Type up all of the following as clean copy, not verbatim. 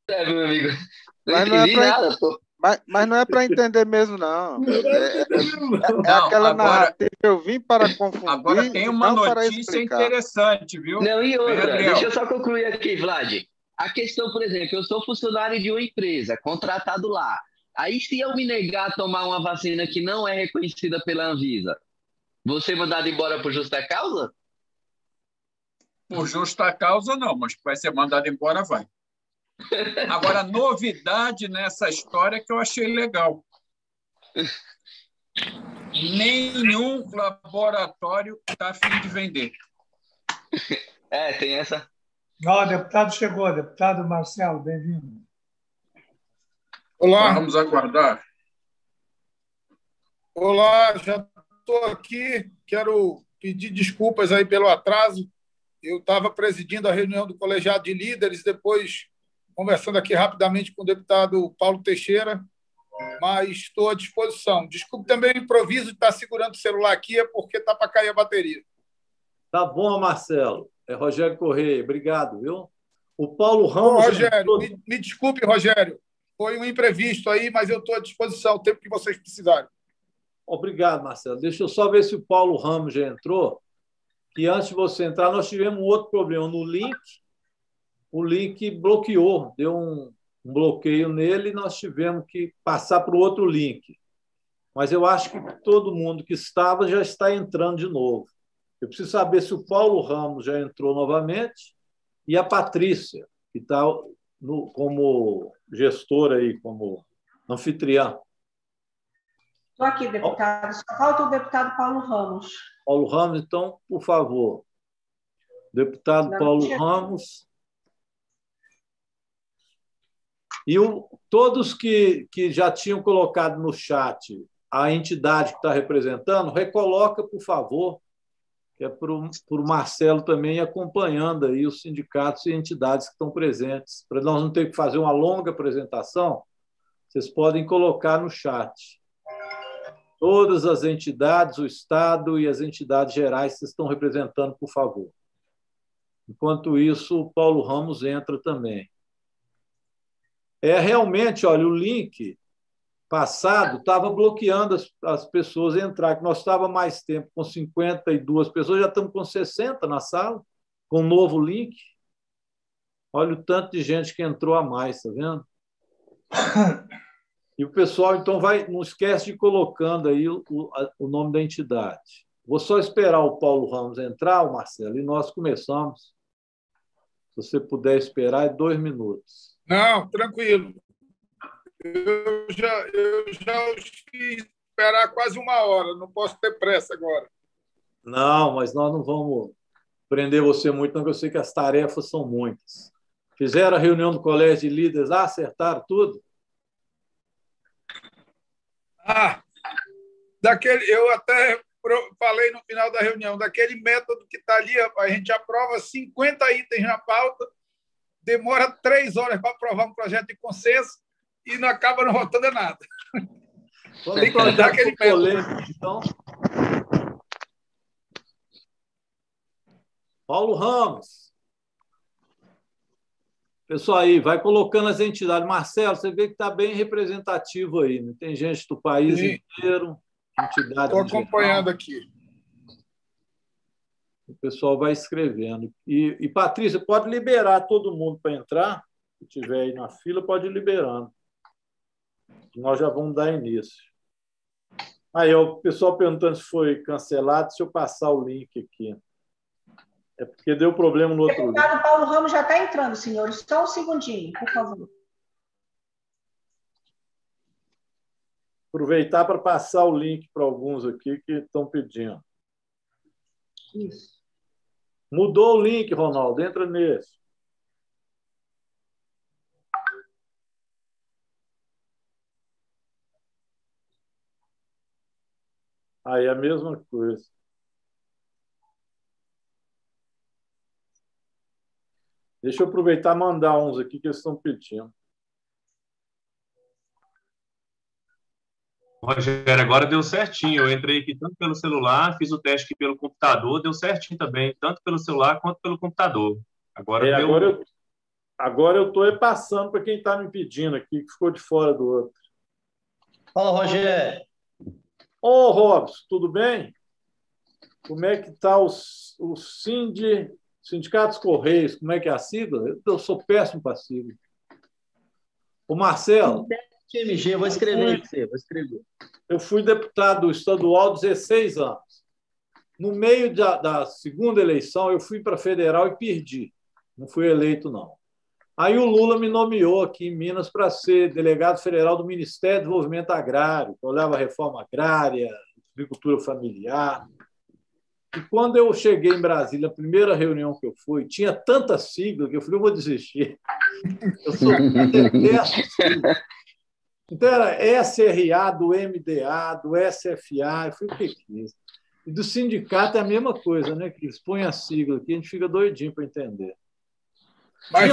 meu amigo. Não Mas não é entendi para nada, pô. mas não é para entender mesmo, não. Não vai entender mesmo, É não. Não, aquela narrativa, eu vim para agora confundir tem e uma não para notícia explicar. interessante, viu? Não, e Vem, outra, deixa Adriel. eu só concluir aqui, Vlad. A questão, por exemplo, eu sou funcionário de uma empresa, contratado lá. Aí, se eu me negar a tomar uma vacina que não é reconhecida pela Anvisa, vou ser mandado embora por justa causa? Por justa causa, não, mas vai ser mandado embora, vai. Agora, novidade nessa história que eu achei legal. Nenhum laboratório está a fim de vender. É, tem essa. Ó, o deputado chegou, deputado Marcelo, bem-vindo. Olá, Vamos aguardar. olá, já estou aqui. Quero pedir desculpas aí pelo atraso. Eu estava presidindo a reunião do colegiado de líderes, depois conversando aqui rapidamente com o deputado Paulo Teixeira, mas estou à disposição. Desculpe também o improviso de estar segurando o celular aqui, é porque está para cair a bateria. Tá bom, Marcelo. É Rogério Correia. Obrigado, viu? O Paulo Ô, Ramos... Rogério, me desculpe, Rogério. Foi um imprevisto aí, mas eu estou à disposição, o tempo que vocês precisarem. Obrigado, Marcelo. Deixa eu só ver se o Paulo Ramos já entrou. Que antes de você entrar, nós tivemos um outro problema no link. O link bloqueou, deu um bloqueio nele e nós tivemos que passar para o outro link. Mas eu acho que todo mundo que estava já está entrando de novo. Eu preciso saber se o Paulo Ramos já entrou novamente e a Patrícia, que está como gestora aí, como anfitriã. Estou aqui, deputado. Só falta o deputado Paulo Ramos. Paulo Ramos, então, por favor. Deputado Paulo Ramos. E todos que já tinham colocado no chat a entidade que está representando, recoloca, por favor, que é para o Marcelo também ir acompanhando aí os sindicatos e entidades que estão presentes. Para nós não ter que fazer uma longa apresentação, vocês podem colocar no chat. Todas as entidades, o Estado e as entidades gerais que estão representando, por favor. Enquanto isso, o Paulo Ramos entra também. Realmente, olha, o link passado estava bloqueando as pessoas entrar, que nós estávamos mais tempo com 52 pessoas, já estamos com 60 na sala, com um novo link. Olha o tanto de gente que entrou a mais, está vendo? E o pessoal, então, não esquece de ir colocando aí o nome da entidade. Vou só esperar o Paulo Ramos entrar, o Marcelo, e nós começamos. Se você puder esperar, é 2 minutos. Não, tranquilo. Eu já fiz esperar quase 1 hora, não posso ter pressa agora. Não, mas nós não vamos prender você muito, não, porque eu sei que as tarefas são muitas. Fizeram a reunião do colégio de líderes lá, acertaram tudo? Eu até falei no final da reunião, daquele método que está ali, a gente aprova 50 itens na pauta, demora 3 horas para aprovar um projeto de consenso e não acaba não votando nada. Tem que dar aquele polêmico, então. Paulo Ramos. Pessoal aí, vai colocando as entidades. Marcelo, você vê que está bem representativo aí, não tem gente do país inteiro, entidades. Estou acompanhando aqui. O pessoal vai escrevendo. E Patrícia, pode liberar todo mundo para entrar? Se estiver aí na fila, pode ir liberando. Nós já vamos dar início. Aí, o pessoal perguntando se foi cancelado, se eu passar o link aqui. É porque deu problema no outro link. O deputado Paulo Ramos já está entrando, senhores. Só um segundinho, por favor. Aproveitar para passar o link para alguns aqui que estão pedindo. Isso. Mudou o link, Ronaldo. Entra nesse. Aí é a mesma coisa. Deixa eu aproveitar e mandar uns aqui que eles estão pedindo. Rogério, agora deu certinho. Eu entrei aqui tanto pelo celular, fiz o teste aqui pelo computador, deu certinho também, tanto pelo celular quanto pelo computador. Agora deu... Agora eu estou passando para quem está me pedindo aqui, que ficou de fora do outro. Fala, Rogério. Ô, Robson, tudo bem? Como é que está o Sindicato dos Correios? Como é que é a sigla? Eu sou péssimo para sigla. O Marcelo. TMG, vou escrever aí para você, vou escrever. Eu fui deputado estadual 16 anos. No meio da segunda eleição, eu fui para federal e perdi. Não fui eleito, não. Aí o Lula me nomeou aqui em Minas para ser delegado federal do Ministério do Desenvolvimento Agrário, que olhava a reforma agrária, agricultura familiar. E quando eu cheguei em Brasília, a primeira reunião que eu fui, tinha tanta sigla que eu falei, eu vou desistir. Eu detesto sigla. Então era SRA, do MDA, do SFA. Eu falei, o que é isso? E do sindicato é a mesma coisa, né? Que eles põem a sigla aqui, a gente fica doidinho para entender. Mas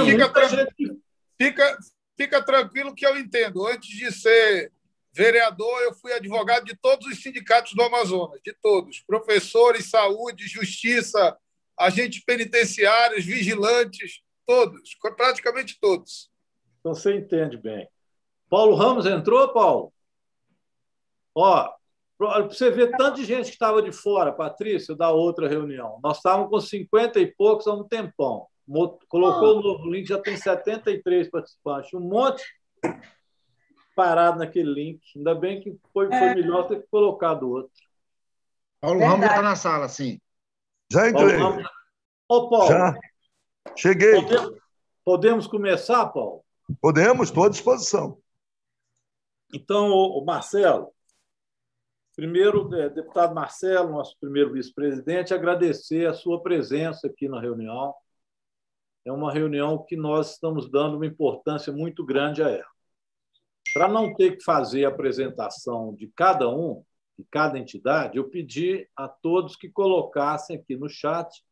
fica tranquilo que eu entendo. Antes de ser vereador, eu fui advogado de todos os sindicatos do Amazonas, de todos. Professores, saúde, justiça, agentes penitenciários, vigilantes, todos, praticamente todos. Então você entende bem. Paulo Ramos entrou, Paulo? Ó, para você ver tanto de gente que estava de fora, Patrícia, da outra reunião. Nós estávamos com 50 e poucos há um tempão. Colocou o novo link, já tem 73 participantes. Um monte parado naquele link. Ainda bem que foi melhor ter colocado outro. Paulo Ramos já está na sala, sim. Já entrei. Ô, Paulo. Já. Cheguei. Podemos começar, Paulo? Podemos, estou à disposição. Então, o Marcelo, primeiro, deputado Marcelo, nosso primeiro vice-presidente, agradecer a sua presença aqui na reunião. É uma reunião que nós estamos dando uma importância muito grande a ela. Para não ter que fazer a apresentação de cada um, de cada entidade, eu pedi a todos que colocassem aqui no chat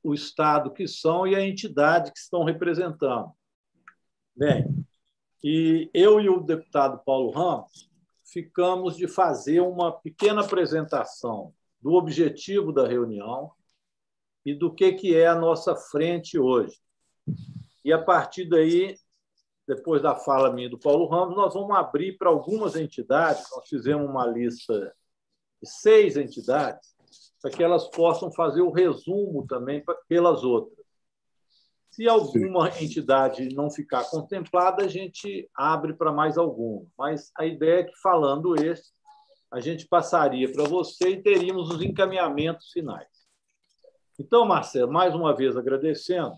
o estado que são e a entidade que estão representando. Bem, e eu e o deputado Paulo Ramos ficamos de fazer uma pequena apresentação do objetivo da reunião e do que é a nossa frente hoje. E, a partir daí, depois da fala minha do Paulo Ramos, nós vamos abrir para algumas entidades. Nós fizemos uma lista de 6 entidades para que elas possam fazer o resumo também pelas outras. Se alguma entidade não ficar contemplada, a gente abre para mais alguma. Mas a ideia é que, falando esse, a gente passaria para você e teríamos os encaminhamentos finais. Então, Marcelo, mais uma vez agradecendo,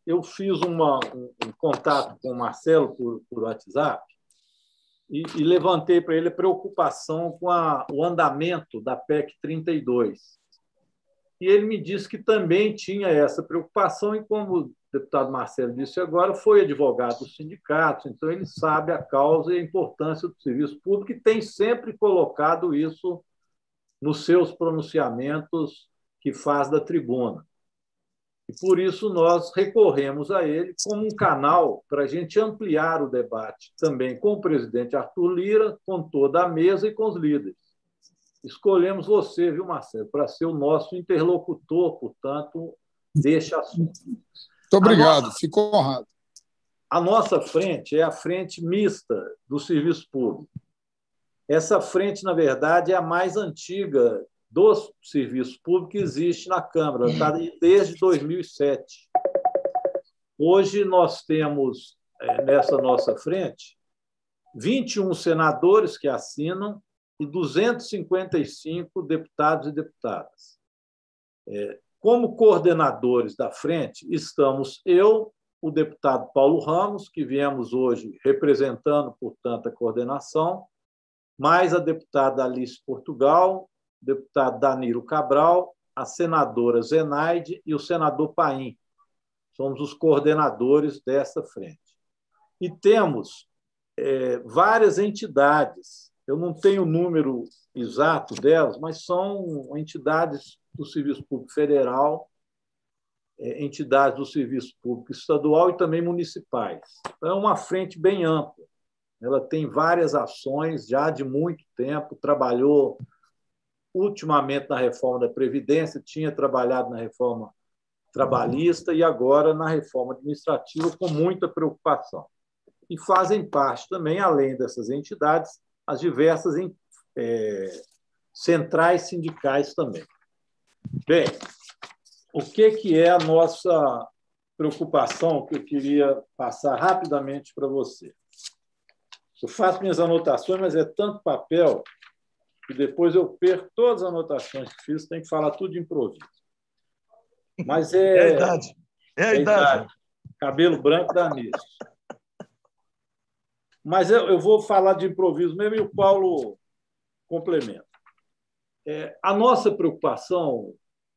eu fiz um contato com o Marcelo por WhatsApp e levantei para ele a preocupação com o andamento da PEC 32. E ele me disse que também tinha essa preocupação e, como o deputado Marcelo disse agora, foi advogado dos sindicatos, então ele sabe a causa e a importância do serviço público e tem sempre colocado isso nos seus pronunciamentos que faz da tribuna. E, por isso, nós recorremos a ele como um canal para a gente ampliar o debate, também com o presidente Arthur Lira, com toda a mesa e com os líderes. Escolhemos você, viu, Marcelo, para ser o nosso interlocutor, portanto, deste assunto. Muito obrigado, fico honrado. A nossa frente é a frente mista do serviço público. Essa frente, na verdade, é a mais antiga do serviço público que existe na Câmara, está desde 2007. Hoje nós temos, nessa nossa frente, 21 senadores que assinam e 255 deputados e deputadas. Como coordenadores da frente, estamos eu, o deputado Paulo Ramos, que viemos hoje representando, portanto, a coordenação, mais a deputada Alice Portugal, o deputado Danilo Cabral, a senadora Zenaide e o senador Paim. Somos os coordenadores dessa frente. E temos várias entidades, eu não tenho o número exato delas, mas são entidades do Serviço Público Federal, entidades do Serviço Público Estadual e também municipais. Então, é uma frente bem ampla. Ela tem várias ações já de muito tempo, trabalhou ultimamente na reforma da Previdência, tinha trabalhado na reforma trabalhista e agora na reforma administrativa com muita preocupação. E fazem parte também, além dessas entidades, as diversas centrais sindicais também. Bem, o que é a nossa preocupação que eu queria passar rapidamente para você? Eu faço minhas anotações, mas é tanto papel que depois eu perco todas as anotações que fiz, tem que falar tudo de improviso. Mas É a idade. É a idade. Cabelo branco dá nisso. Mas eu vou falar de improviso mesmo e o Paulo complementa. A nossa preocupação,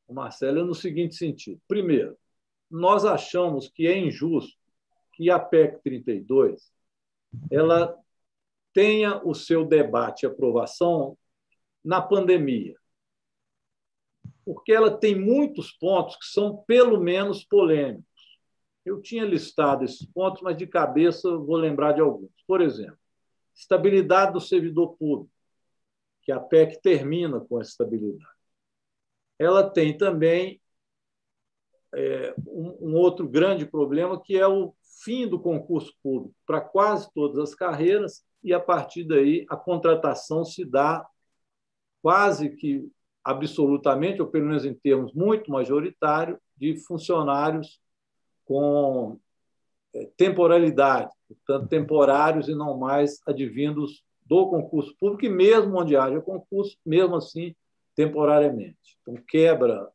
Marcelo, é no seguinte sentido. Primeiro, nós achamos que é injusto que a PEC 32 ela tenha o seu debate e aprovação na pandemia, porque ela tem muitos pontos que são, pelo menos, polêmicos. Eu tinha listado esses pontos, mas de cabeça vou lembrar de alguns. Por exemplo, estabilidade do servidor público, que a PEC termina com essa estabilidade. Ela tem também um outro grande problema, que é o fim do concurso público para quase todas as carreiras, e, a partir daí, a contratação se dá quase que absolutamente, ou pelo menos em termos muito majoritários, de funcionários com temporalidade, portanto, temporários e não mais advindos do concurso público, e mesmo onde haja concurso, mesmo assim, temporariamente. Então, quebra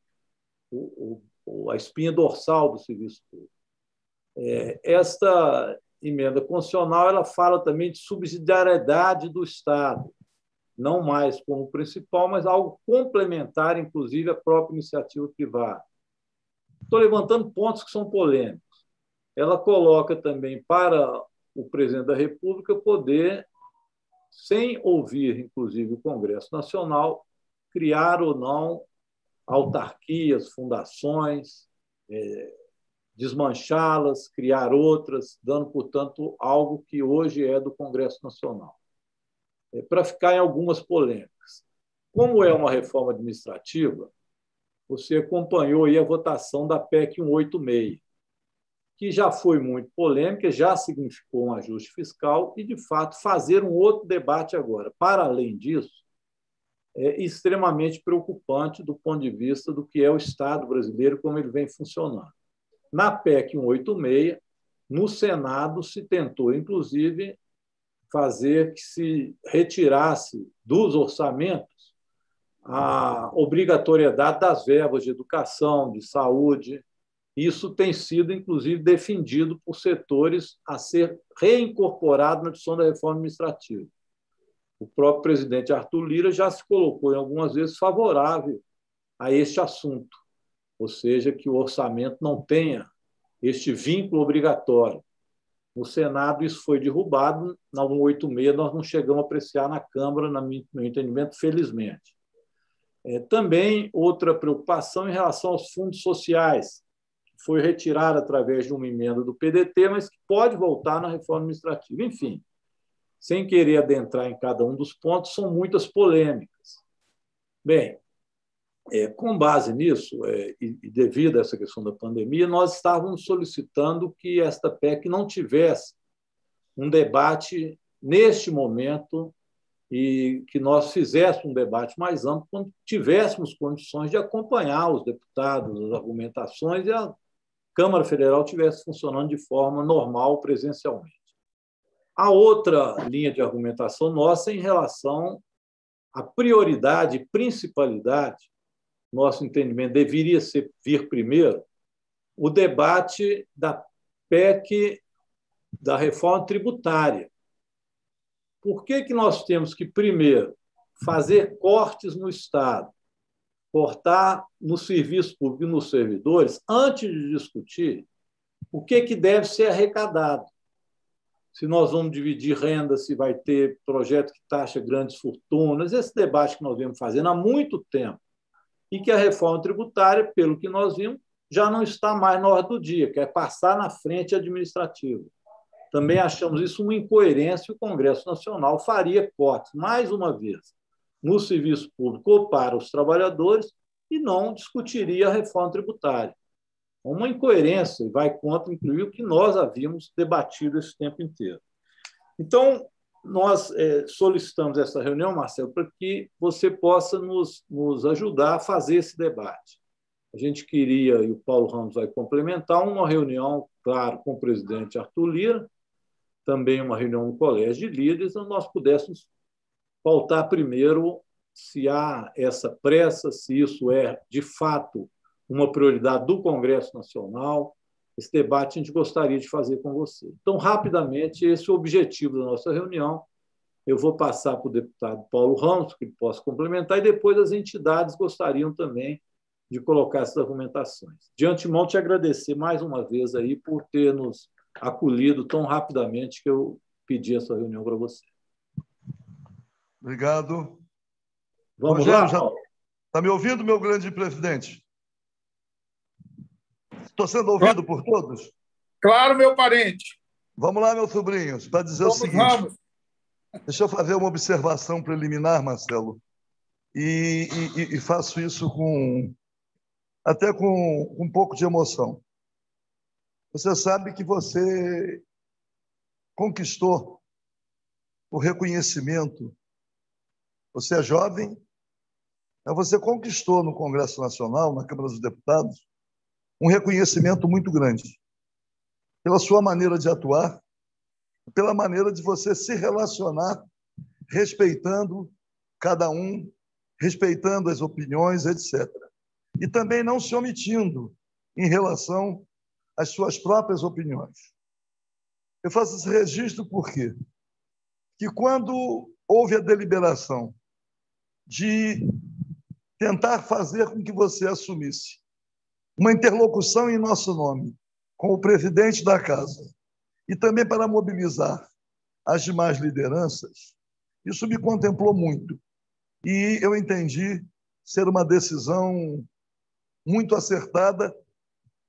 a espinha dorsal do serviço público. Esta emenda constitucional ela fala também de subsidiariedade do Estado, não mais como principal, mas algo complementar, inclusive, à própria iniciativa privada. Estou levantando pontos que são polêmicos. Ela coloca também para o presidente da República poder, sem ouvir, inclusive, o Congresso Nacional, criar ou não autarquias, fundações, desmanchá-las, criar outras, dando, portanto, algo que hoje é do Congresso Nacional. Para ficar em algumas polêmicas. Como é uma reforma administrativa, você acompanhou aí a votação da PEC 186, que já foi muito polêmica, já significou um ajuste fiscal e, de fato, fazer um outro debate agora. Para além disso, é extremamente preocupante do ponto de vista do que é o Estado brasileiro, como ele vem funcionando. Na PEC 186, no Senado se tentou, inclusive, fazer que se retirasse dos orçamentos a obrigatoriedade das verbas de educação, de saúde. Isso tem sido, inclusive, defendido por setores a ser reincorporado na discussão da reforma administrativa. O próprio presidente Arthur Lira já se colocou, em algumas vezes, favorável a este assunto, ou seja, que o orçamento não tenha este vínculo obrigatório. No Senado, isso foi derrubado. Na 186, nós não chegamos a apreciar na Câmara, no meu entendimento, felizmente. Também outra preocupação em relação aos fundos sociais, que foi retirada através de uma emenda do PDT, mas que pode voltar na reforma administrativa. Enfim, sem querer adentrar em cada um dos pontos, são muitas polêmicas. Bem, com base nisso, e devido a essa questão da pandemia, nós estávamos solicitando que esta PEC não tivesse um debate neste momento e que nós fizéssemos um debate mais amplo quando tivéssemos condições de acompanhar os deputados, as argumentações, e a Câmara Federal estivesse funcionando de forma normal, presencialmente. A outra linha de argumentação nossa é em relação à prioridade e principalidade, nosso entendimento deveria vir primeiro, o debate da PEC da reforma tributária. Por que nós temos que, primeiro, fazer cortes no Estado, cortar no serviço público e nos servidores, antes de discutir o que deve ser arrecadado? Se nós vamos dividir renda, se vai ter projeto que taxa grandes fortunas, esse debate que nós vemos fazendo há muito tempo, e que a reforma tributária, pelo que nós vimos, já não está mais na ordem do dia, que é passar na frente administrativa. Também achamos isso uma incoerência, e o Congresso Nacional faria cortes, mais uma vez, no serviço público ou para os trabalhadores, e não discutiria a reforma tributária. uma incoerência e vai contra, inclusive, o que nós havíamos debatido esse tempo inteiro. Então, nós solicitamos essa reunião, Marcelo, para que você possa nos ajudar a fazer esse debate. A gente queria, e o Paulo Ramos vai complementar, uma reunião, claro, com o presidente Arthur Lira, também uma reunião no Colégio de Líderes, onde nós pudéssemos pautar primeiro se há essa pressa, se isso é, de fato, uma prioridade do Congresso Nacional. Esse debate a gente gostaria de fazer com você. Então, rapidamente, esse é o objetivo da nossa reunião. Eu vou passar para o deputado Paulo Ramos, que ele possa complementar, e depois as entidades gostariam também de colocar essas argumentações. De antemão, te agradecer mais uma vez aí por ter nos acolhido tão rapidamente que eu pedi essa reunião para você. Obrigado. Vamos Rogério, lá? Está me ouvindo, meu grande presidente? Estou sendo ouvido por todos? Claro, meu parente. Vamos lá, meus sobrinhos, para dizer o seguinte. Vamos. Deixa eu fazer uma observação preliminar, Marcelo, e faço isso até com um pouco de emoção. Você sabe que você conquistou o reconhecimento. Você é jovem, mas você conquistou no Congresso Nacional, na Câmara dos Deputados, um reconhecimento muito grande pela sua maneira de atuar, pela maneira de você se relacionar, respeitando cada um, respeitando as opiniões, etc. E também não se omitindo em relação às suas próprias opiniões. Eu faço esse registro por quê? Que quando houve a deliberação de tentar fazer com que você assumisse uma interlocução em nosso nome com o presidente da Casa e também para mobilizar as demais lideranças, isso me contemplou muito. E eu entendi ser uma decisão muito acertada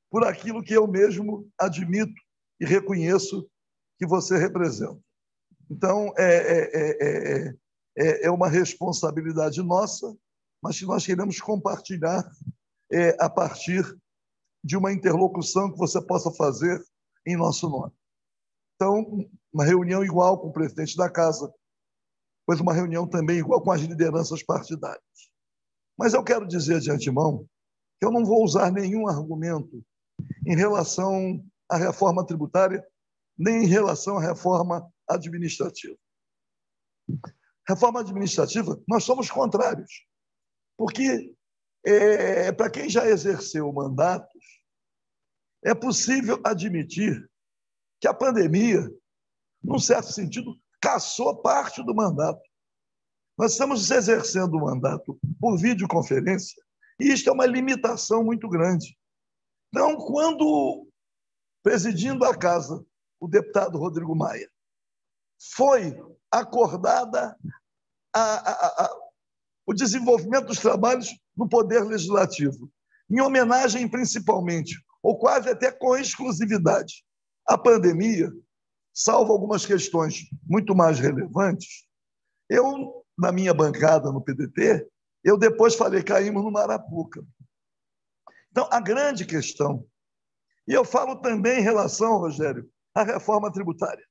por aquilo que eu mesmo admito e reconheço que você representa. Então, é uma responsabilidade nossa, mas que nós queremos compartilhar a partir de uma interlocução que você possa fazer em nosso nome. Então, uma reunião igual com o presidente da Casa, pois uma reunião também igual com as lideranças partidárias. Mas eu quero dizer de antemão que eu não vou usar nenhum argumento em relação à reforma tributária, nem em relação à reforma administrativa. Reforma administrativa, nós somos contrários, porque para quem já exerceu mandatos, é possível admitir que a pandemia, num certo sentido, cassou parte do mandato. Nós estamos exercendo o mandato por videoconferência e isto é uma limitação muito grande. Então, quando, presidindo a Casa, o deputado Rodrigo Maia, foi acordada o desenvolvimento dos trabalhos no Poder Legislativo, em homenagem, principalmente, ou quase até com exclusividade, à pandemia, salvo algumas questões muito mais relevantes, eu, na minha bancada no PDT, eu depois falei, caímos no Marapuca. Então, a grande questão, e eu falo também em relação, Rogério, à reforma tributária,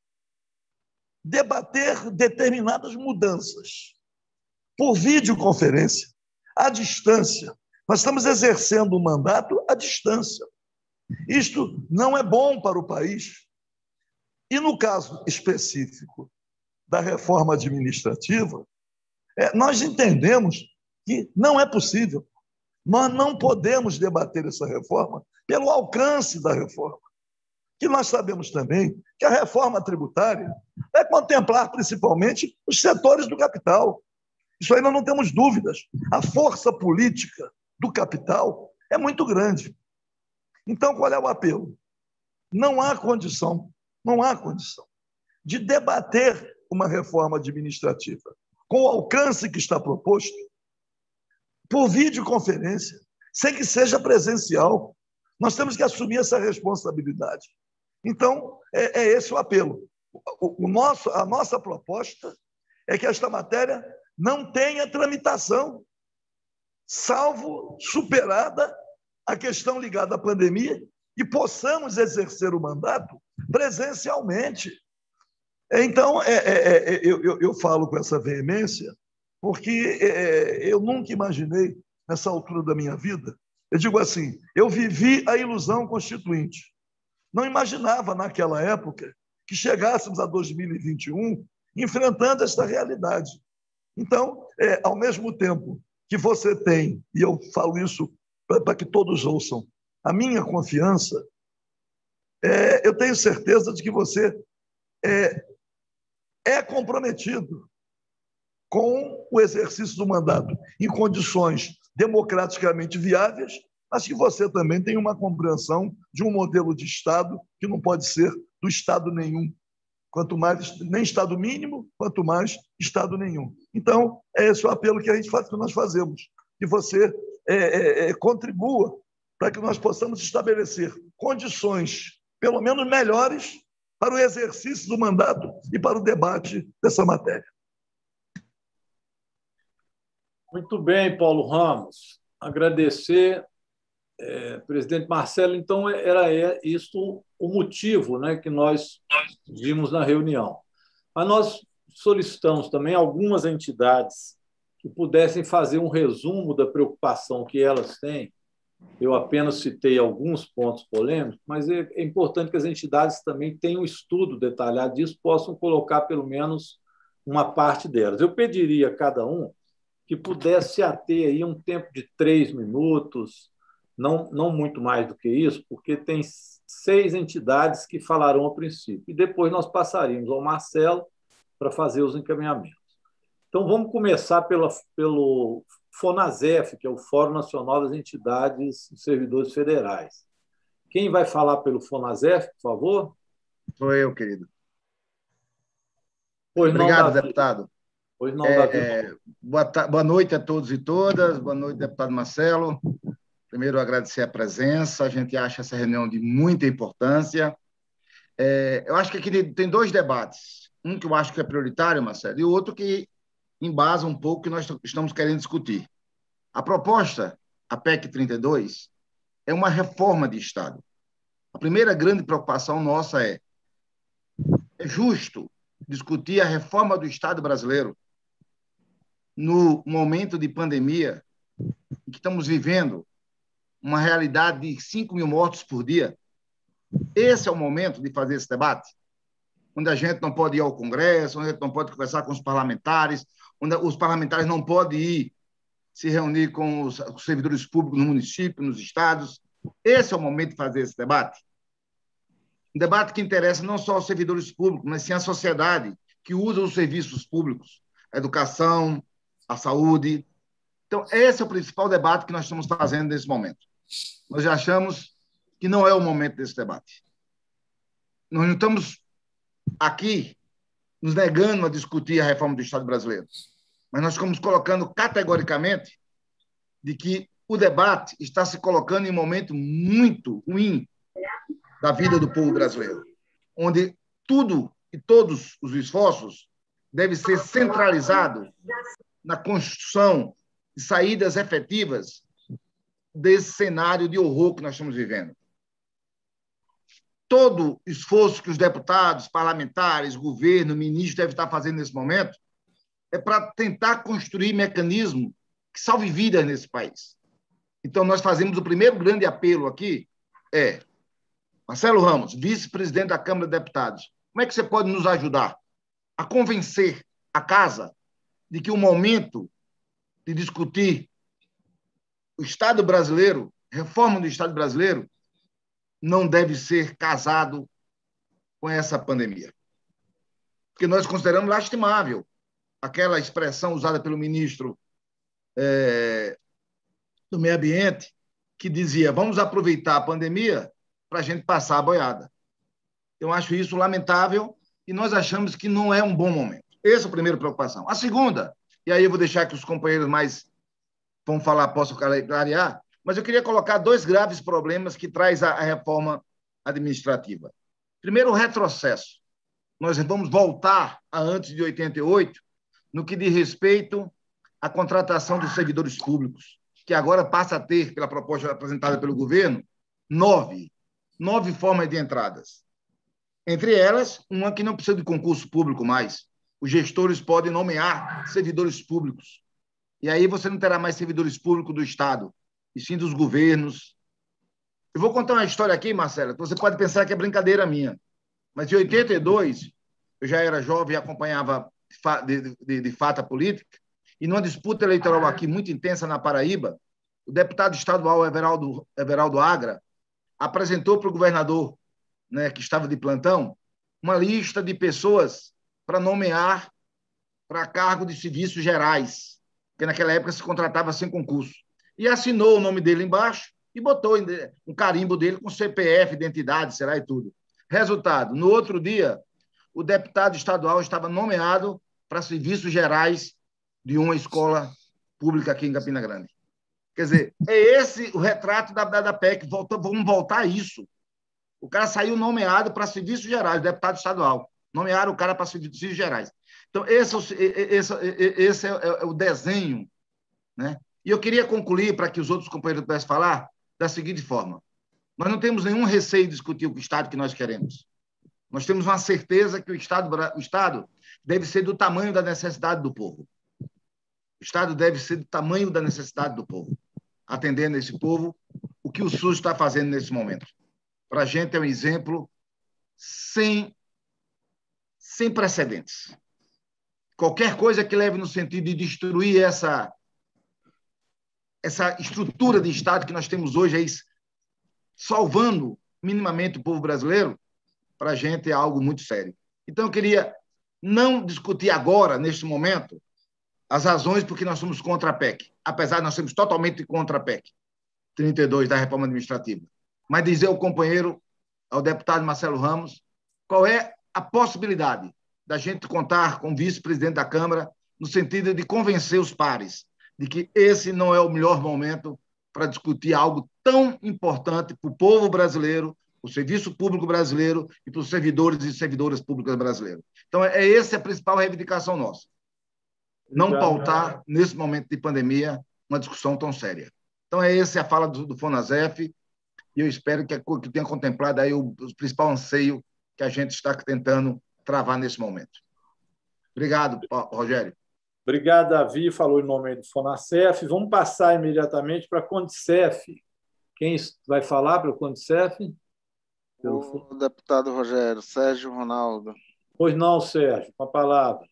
debater determinadas mudanças por videoconferência, à distância. Nós estamos exercendo o mandato à distância. Isto não é bom para o país. E no caso específico da reforma administrativa, nós entendemos que não é possível. Nós não podemos debater essa reforma pelo alcance da reforma. Que nós sabemos também que a reforma tributária vai contemplar principalmente os setores do capital. Isso aí nós não temos dúvidas. A força política do capital é muito grande. Então, qual é o apelo? Não há condição de debater uma reforma administrativa com o alcance que está proposto por videoconferência, sem que seja presencial. Nós temos que assumir essa responsabilidade. Então, é esse o apelo. A nossa proposta é que esta matéria não tenha tramitação, salvo superada a questão ligada à pandemia e possamos exercer o mandato presencialmente. Então, eu falo com essa veemência porque eu nunca imaginei, nessa altura da minha vida, eu digo assim, eu vivi a ilusão constituinte. Não imaginava, naquela época, que chegássemos a 2021 enfrentando esta realidade. Então, ao mesmo tempo que você tem, e eu falo isso para que todos ouçam, a minha confiança, eu tenho certeza de que você é comprometido com o exercício do mandato em condições democraticamente viáveis, mas que você também tem uma compreensão de um modelo de Estado que não pode ser do Estado nenhum. Quanto mais, nem Estado mínimo, quanto mais Estado nenhum. Então, é esse o apelo que a gente faz, que nós fazemos, que você contribua para que nós possamos estabelecer condições, pelo menos melhores, para o exercício do mandato e para o debate dessa matéria. Muito bem, Paulo Ramos. Agradecer, presidente Marcelo. Então, era isso o motivo, né, que nós vimos na reunião. Mas nós solicitamos também algumas entidades que pudessem fazer um resumo da preocupação que elas têm. Eu apenas citei alguns pontos polêmicos, mas é importante que as entidades também tenham um estudo detalhado disso, possam colocar pelo menos uma parte delas. Eu pediria a cada um que pudesse ater aí um tempo de 3 minutos, não muito mais do que isso, porque tem 6 entidades que falarão a princípio. E depois nós passaríamos ao Marcelo para fazer os encaminhamentos. Então, vamos começar pelo FONASEF, que é o Fórum Nacional das Entidades e Servidores Federais. Quem vai falar pelo FONASEF, por favor? Sou eu, querido. Pois Obrigado, não, deputado. Pois não, Davi. Boa noite a todos e todas. Boa noite, deputado Marcelo. Primeiro, agradecer a presença. A gente acha essa reunião de muita importância. Eu acho que aqui tem 2 debates. Um que eu acho que é prioritário, Marcelo, e o outro que embasa um pouco o que nós estamos querendo discutir. A proposta, a PEC 32, é uma reforma de Estado. A primeira grande preocupação nossa é justo discutir a reforma do Estado brasileiro no momento de pandemia em que estamos vivendo uma realidade de 5 mil mortos por dia. Esse é o momento de fazer esse debate, onde a gente não pode ir ao Congresso, onde a gente não pode conversar com os parlamentares, onde os parlamentares não podem ir se reunir com os servidores públicos no município, nos estados. Esse é o momento de fazer esse debate. Um debate que interessa não só aos servidores públicos, mas sim à sociedade que usa os serviços públicos, a educação, a saúde. Então, esse é o principal debate que nós estamos fazendo nesse momento. Nós já achamos que não é o momento desse debate. Nós não estamos aqui nos negando a discutir a reforma do Estado brasileiro, mas nós estamos colocando categoricamente de que o debate está se colocando em um momento muito ruim da vida do povo brasileiro, onde tudo e todos os esforços devem ser centralizados na construção de saídas efetivas desse cenário de horror que nós estamos vivendo. Todo esforço que os deputados, parlamentares, governo, ministro devem estar fazendo nesse momento é para tentar construir mecanismos que salvem vidas nesse país. Então, nós fazemos o primeiro grande apelo aqui, Marcelo Ramos, vice-presidente da Câmara de Deputados, como é que você pode nos ajudar a convencer a Casa de que o momento de discutir o Estado brasileiro, reforma do Estado brasileiro, não deve ser casado com essa pandemia? Porque nós consideramos lastimável aquela expressão usada pelo ministro do Meio Ambiente, que dizia: vamos aproveitar a pandemia para a gente passar a boiada. Eu acho isso lamentável e nós achamos que não é um bom momento. Essa é a primeira preocupação. A segunda, e aí eu vou deixar que os companheiros mais vão falar, possam clarear, mas eu queria colocar 2 graves problemas que traz a reforma administrativa. Primeiro, o retrocesso. Nós vamos voltar a antes de 88, no que diz respeito à contratação dos servidores públicos. que agora passa a ter, pela proposta apresentada pelo governo, 9 formas de entradas. Entre elas, uma que não precisa de concurso público mais. Os gestores podem nomear servidores públicos. E aí você não terá mais servidores públicos do Estado, e sim dos governos. Eu vou contar uma história aqui, Marcela, que você pode pensar que é brincadeira minha. Mas em 82, eu já era jovem e acompanhava de fato a política, e numa disputa eleitoral aqui muito intensa na Paraíba, o deputado estadual Everaldo Agra apresentou para o governador, né, que estava de plantão, uma lista de pessoas para nomear para cargo de serviços gerais, porque naquela época se contratava sem concurso. E assinou o nome dele embaixo e botou um carimbo dele com CPF, identidade, será e tudo. Resultado, no outro dia, o deputado estadual estava nomeado para serviços gerais de uma escola pública aqui em Campina Grande. Quer dizer, é esse o retrato da PEC. Vamos voltar a isso. O cara saiu nomeado para serviços gerais, deputado estadual. Nomearam o cara para serviços gerais. Então, esse é o desenho, né? E eu queria concluir, para que os outros companheiros pudessem falar, da seguinte forma. Nós não temos nenhum receio de discutir o Estado que nós queremos. Nós temos uma certeza que o Estado deve ser do tamanho da necessidade do povo. O Estado deve ser do tamanho da necessidade do povo, atendendo a esse povo, o que o SUS está fazendo nesse momento. Para a gente é um exemplo sem precedentes. Qualquer coisa que leve no sentido de destruir essa estrutura de Estado que nós temos hoje, aí, salvando minimamente o povo brasileiro, para a gente é algo muito sério. Então, eu queria não discutir agora, neste momento, as razões por que nós somos contra a PEC, apesar de nós sermos totalmente contra a PEC 32 da reforma administrativa, mas dizer ao companheiro, ao deputado Marcelo Ramos, qual é a possibilidade da gente contar com o vice-presidente da Câmara no sentido de convencer os pares de que esse não é o melhor momento para discutir algo tão importante para o povo brasileiro, para o serviço público brasileiro e para os servidores e servidoras públicas brasileiros. Então, essa é a principal reivindicação nossa. Não pautar, nesse momento de pandemia, uma discussão tão séria. Então, essa é a fala do Fonasef, e eu espero que tenha contemplado aí o principal anseio que a gente está tentando travar nesse momento. Obrigado, Rogério. Obrigado, Davi. Falou em nome do Fonasef. Vamos passar imediatamente para a Condicef. Quem vai falar para o Condicef? O deputado Rogério, Sérgio Ronaldo. Pois não, Sérgio, com a palavra.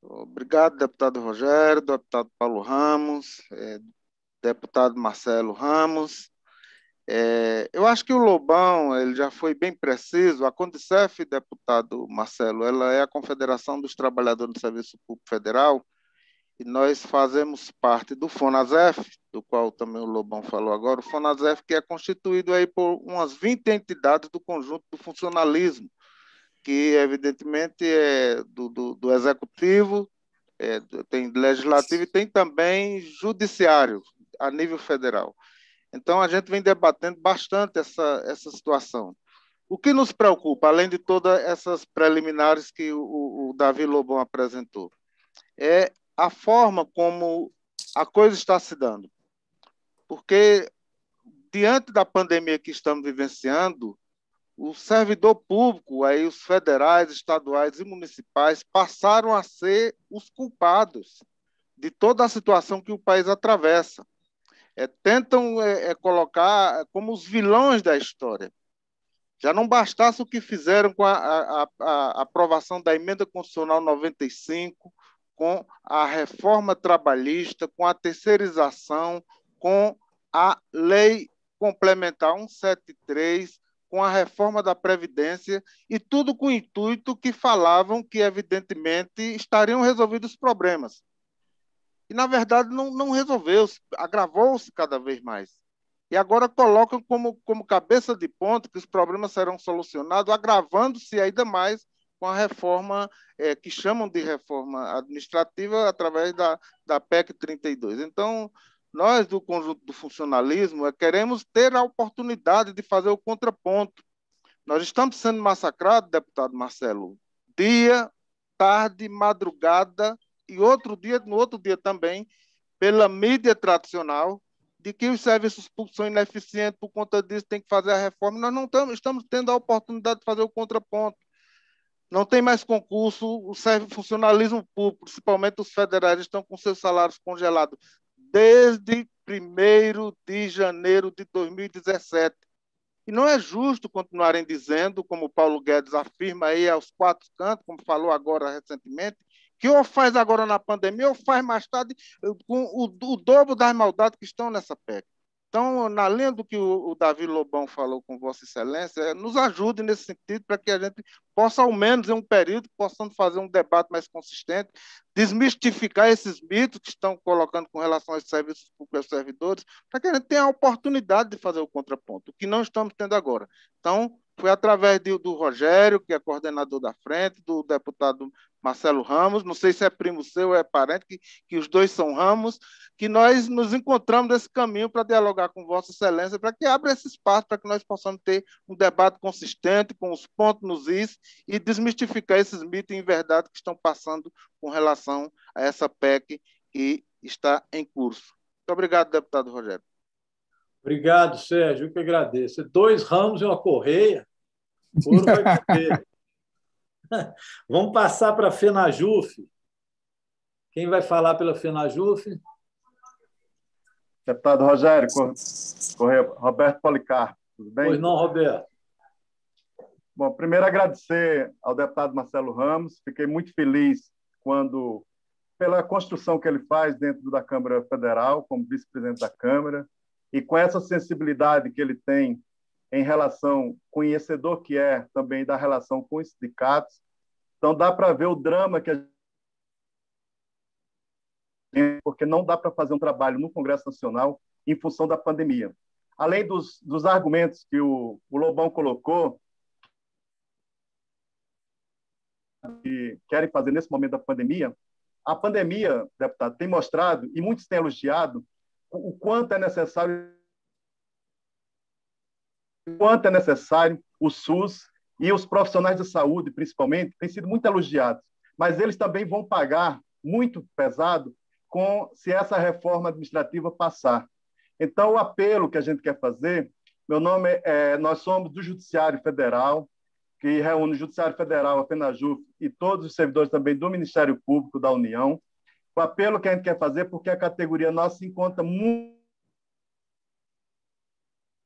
Obrigado, deputado Rogério, deputado Paulo Ramos, deputado Marcelo Ramos. Eu acho que o Lobão ele já foi bem preciso. A Condicef, deputado Marcelo, ela é a Confederação dos Trabalhadores do Serviço Público Federal, e nós fazemos parte do Fonasef, do qual também o Lobão falou agora, o Fonasef, que é constituído aí por umas 20 entidades do conjunto do funcionalismo, que evidentemente é do executivo, tem legislativo e tem também judiciário a nível federal. Então, a gente vem debatendo bastante essa situação. O que nos preocupa, além de todas essas preliminares que o Davi Lobão apresentou, é a forma como a coisa está se dando. Porque, diante da pandemia que estamos vivenciando, o servidor público, aí os federais, estaduais e municipais, passaram a ser os culpados de toda a situação que o país atravessa. Tentam colocar como os vilões da história. Já não bastasse o que fizeram com a aprovação da Emenda Constitucional 95, com a reforma trabalhista, com a terceirização, com a Lei Complementar 173, com a reforma da Previdência, e tudo com o intuito que falavam que, evidentemente, estariam resolvidos os problemas. E, na verdade, não resolveu-se, agravou-se cada vez mais. E agora colocam como cabeça de ponto que os problemas serão solucionados, agravando-se ainda mais com a reforma, que chamam de reforma administrativa, através da PEC 32. Então, nós, do conjunto do funcionalismo, queremos ter a oportunidade de fazer o contraponto. Nós estamos sendo massacrados, deputado Marcelo, dia, tarde, madrugada, e no outro dia também, pela mídia tradicional, de que os serviços públicos são ineficientes, por conta disso tem que fazer a reforma. Nós não estamos tendo a oportunidade de fazer o contraponto. Não tem mais concurso, o funcionalismo público, principalmente os federais, estão com seus salários congelados desde 1º de janeiro de 2017. E não é justo continuarem dizendo, como o Paulo Guedes afirma aí aos 4 cantos, como falou agora recentemente, que ou faz agora na pandemia ou faz mais tarde com o dobro das maldades que estão nessa PEC. Então, na linha do que o Davi Lobão falou com Vossa Excelência, nos ajude nesse sentido para que a gente possa, ao menos em um período, possamos fazer um debate mais consistente, desmistificar esses mitos que estão colocando com relação aos serviços públicos e aos servidores, para que a gente tenha a oportunidade de fazer o contraponto, o que não estamos tendo agora. Então, foi através do Rogério, que é coordenador da frente, do deputado Marcelo Ramos, não sei se é primo seu ou é parente, que os dois são Ramos, que nós nos encontramos nesse caminho para dialogar com Vossa Excelência, para que abra esse espaço, para que nós possamos ter um debate consistente, com os pontos nos is, e desmistificar esses mitos e inverdades que estão passando com relação a essa PEC que está em curso. Muito obrigado, deputado Rogério. Obrigado, Sérgio, eu que agradeço. 2 ramos e uma correia, ouro vai ter. Vamos passar para a FENAJUF. Quem vai falar pela FENAJUF? Deputado Rogério, Roberto Policarpo, tudo bem? Pois não, Roberto. Bom, primeiro agradecer ao deputado Marcelo Ramos, fiquei muito feliz pela construção que ele faz dentro da Câmara Federal, como vice-presidente da Câmara, e com essa sensibilidade que ele tem em relação, conhecedor que é também da relação com os sindicatos. Então, dá para ver o drama que a gente tem, porque não dá para fazer um trabalho no Congresso Nacional em função da pandemia. Além dos argumentos que o Lobão colocou, que querem fazer nesse momento da pandemia, a pandemia, deputado, tem mostrado, e muitos têm elogiado, o quanto é necessário o SUS e os profissionais de saúde, principalmente, têm sido muito elogiados, mas eles também vão pagar muito pesado se essa reforma administrativa passar. Então, o apelo que a gente quer fazer, nós somos do Judiciário Federal, que reúne o Judiciário Federal, a FENAJUF e todos os servidores também do Ministério Público da União. O apelo que a gente quer fazer, porque a categoria nossa se encontra muito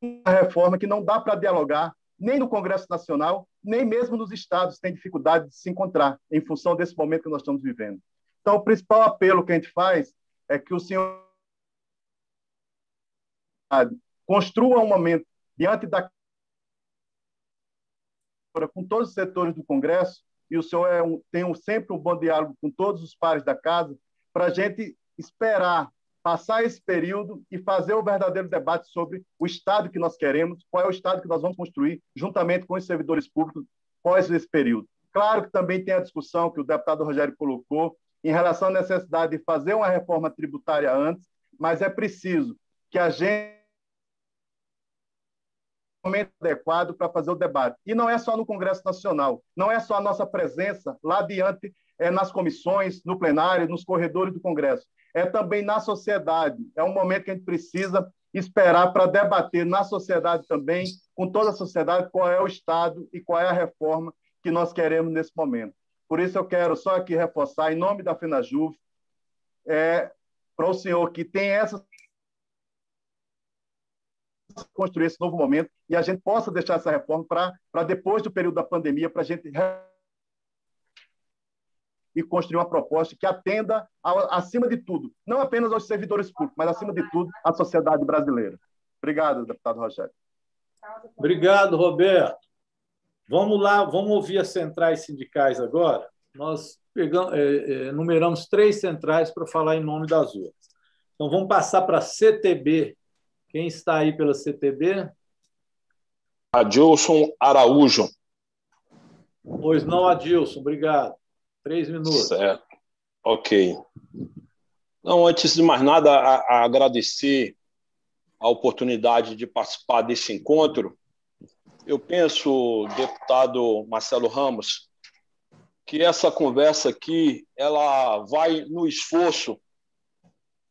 uma reforma que não dá para dialogar nem no Congresso Nacional, nem mesmo nos estados tem dificuldade de se encontrar em função desse momento que nós estamos vivendo. Então, o principal apelo que a gente faz é que o senhor construa um momento diante da com todos os setores do Congresso, e o senhor tem sempre um bom diálogo com todos os pares da casa, para a gente esperar passar esse período e fazer o verdadeiro debate sobre o Estado que nós queremos, qual é o Estado que nós vamos construir juntamente com os servidores públicos após esse período. Claro que também tem a discussão que o deputado Rogério colocou em relação à necessidade de fazer uma reforma tributária antes, mas é preciso que a gente momento adequado para fazer o debate. E não é só no Congresso Nacional, não é só a nossa presença lá adiante, nas comissões, no plenário, nos corredores do Congresso. É também na sociedade. É um momento que a gente precisa esperar para debater na sociedade também, com toda a sociedade, qual é o Estado e qual é a reforma que nós queremos nesse momento. Por isso eu quero só aqui reforçar, em nome da FENAJUF, para o senhor que tem essa construir esse novo momento e a gente possa deixar essa reforma para depois do período da pandemia, para a gente e construir uma proposta que atenda, acima de tudo, não apenas aos servidores públicos, mas, acima de tudo, à sociedade brasileira. Obrigado, deputado Rogério. Obrigado, Roberto. Vamos lá, vamos ouvir as centrais sindicais agora. Nós numeramos 3 centrais para falar em nome das outras. Então, vamos passar para a CTB. Quem está aí pela CTB? Adilson Araújo. Pois não, Adilson, obrigado. 3 minutos. Certo. Ok. Não, antes de mais nada, agradecer a oportunidade de participar desse encontro. Eu penso, deputado Marcelo Ramos, que essa conversa aqui ela vai no esforço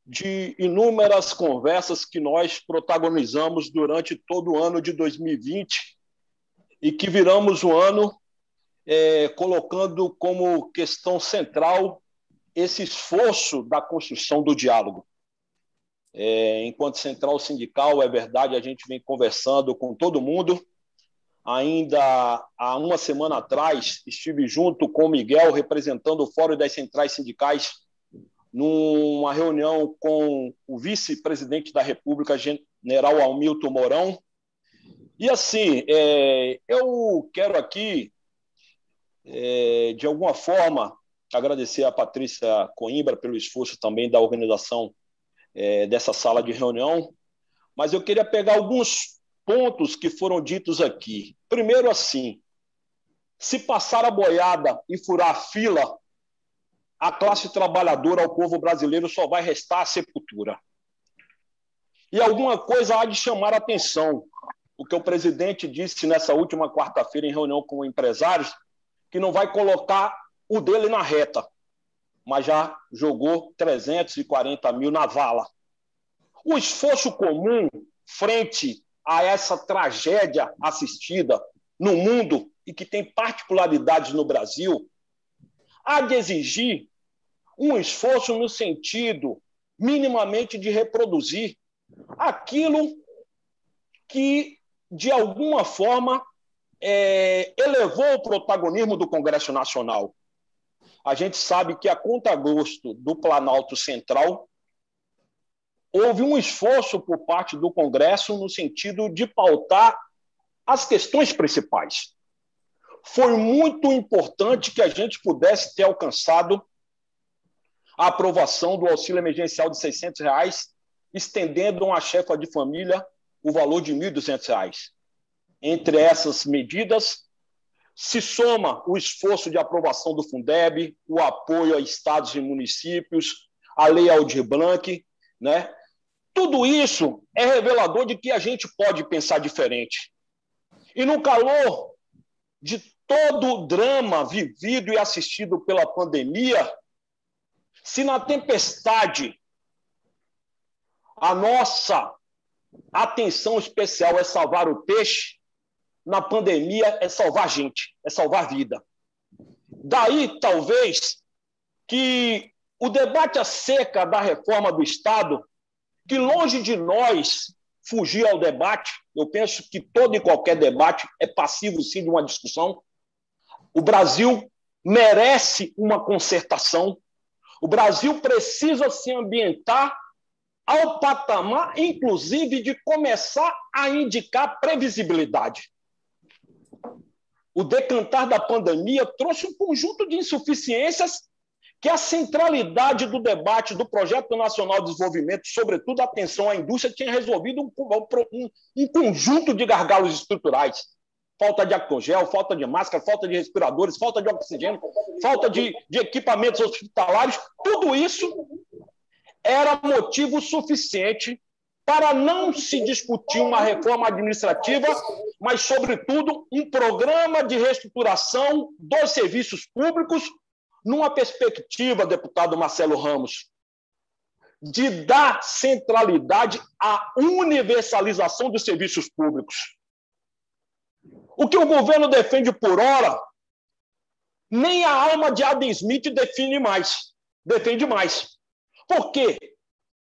de inúmeras conversas que nós protagonizamos durante todo o ano de 2020 e que viramos o ano colocando como questão central esse esforço da construção do diálogo. Enquanto central sindical, é verdade, a gente vem conversando com todo mundo. Ainda há uma semana atrás, estive junto com o Miguel, representando o Fórum das Centrais Sindicais, numa reunião com o vice-presidente da República, general Hamilton Mourão. E, assim, eu quero aqui, de alguma forma, agradecer a Patrícia Coimbra pelo esforço também da organização dessa sala de reunião, mas eu queria pegar alguns pontos que foram ditos aqui. Primeiro, assim, se passar a boiada e furar a fila, a classe trabalhadora, ao povo brasileiro, só vai restar a sepultura. E alguma coisa há de chamar a atenção. O que o presidente disse nessa última quarta-feira em reunião com empresários, que não vai colocar o dele na reta, mas já jogou 340 mil na vala. O esforço comum frente a essa tragédia assistida no mundo e que tem particularidades no Brasil, há de exigir um esforço no sentido minimamente de reproduzir aquilo que, de alguma forma, elevou o protagonismo do Congresso Nacional. A gente sabe que, a contragosto do Planalto Central, houve um esforço por parte do Congresso no sentido de pautar as questões principais. Foi muito importante que a gente pudesse ter alcançado a aprovação do auxílio emergencial de R$ 600, estendendo à chefa de família o valor de R$ 1.200. Entre essas medidas, se soma o esforço de aprovação do Fundeb, o apoio a estados e municípios, a Lei Aldir Blanc, né? Tudo isso é revelador de que a gente pode pensar diferente. E no calor de todo o drama vivido e assistido pela pandemia, se na tempestade a nossa atenção especial é salvar o peixe, na pandemia é salvar gente, é salvar vida. Daí, talvez, que o debate acerca da reforma do Estado, que longe de nós fugir ao debate, eu penso que todo e qualquer debate é passivo, sim, de uma discussão. O Brasil merece uma concertação. O Brasil precisa se ambientar ao patamar, inclusive, de começar a indicar previsibilidade. O decantar da pandemia trouxe um conjunto de insuficiências que a centralidade do debate do Projeto Nacional de Desenvolvimento, sobretudo a atenção à indústria, tinha resolvido um conjunto de gargalos estruturais. Falta de álcool gel, falta de máscara, falta de respiradores, falta de oxigênio, falta de equipamentos hospitalares. Tudo isso era motivo suficiente para não se discutir uma reforma administrativa, mas, sobretudo, um programa de reestruturação dos serviços públicos numa perspectiva, deputado Marcelo Ramos, de dar centralidade à universalização dos serviços públicos. O que o governo defende por hora, nem a alma de Adam Smith defende mais. Por quê?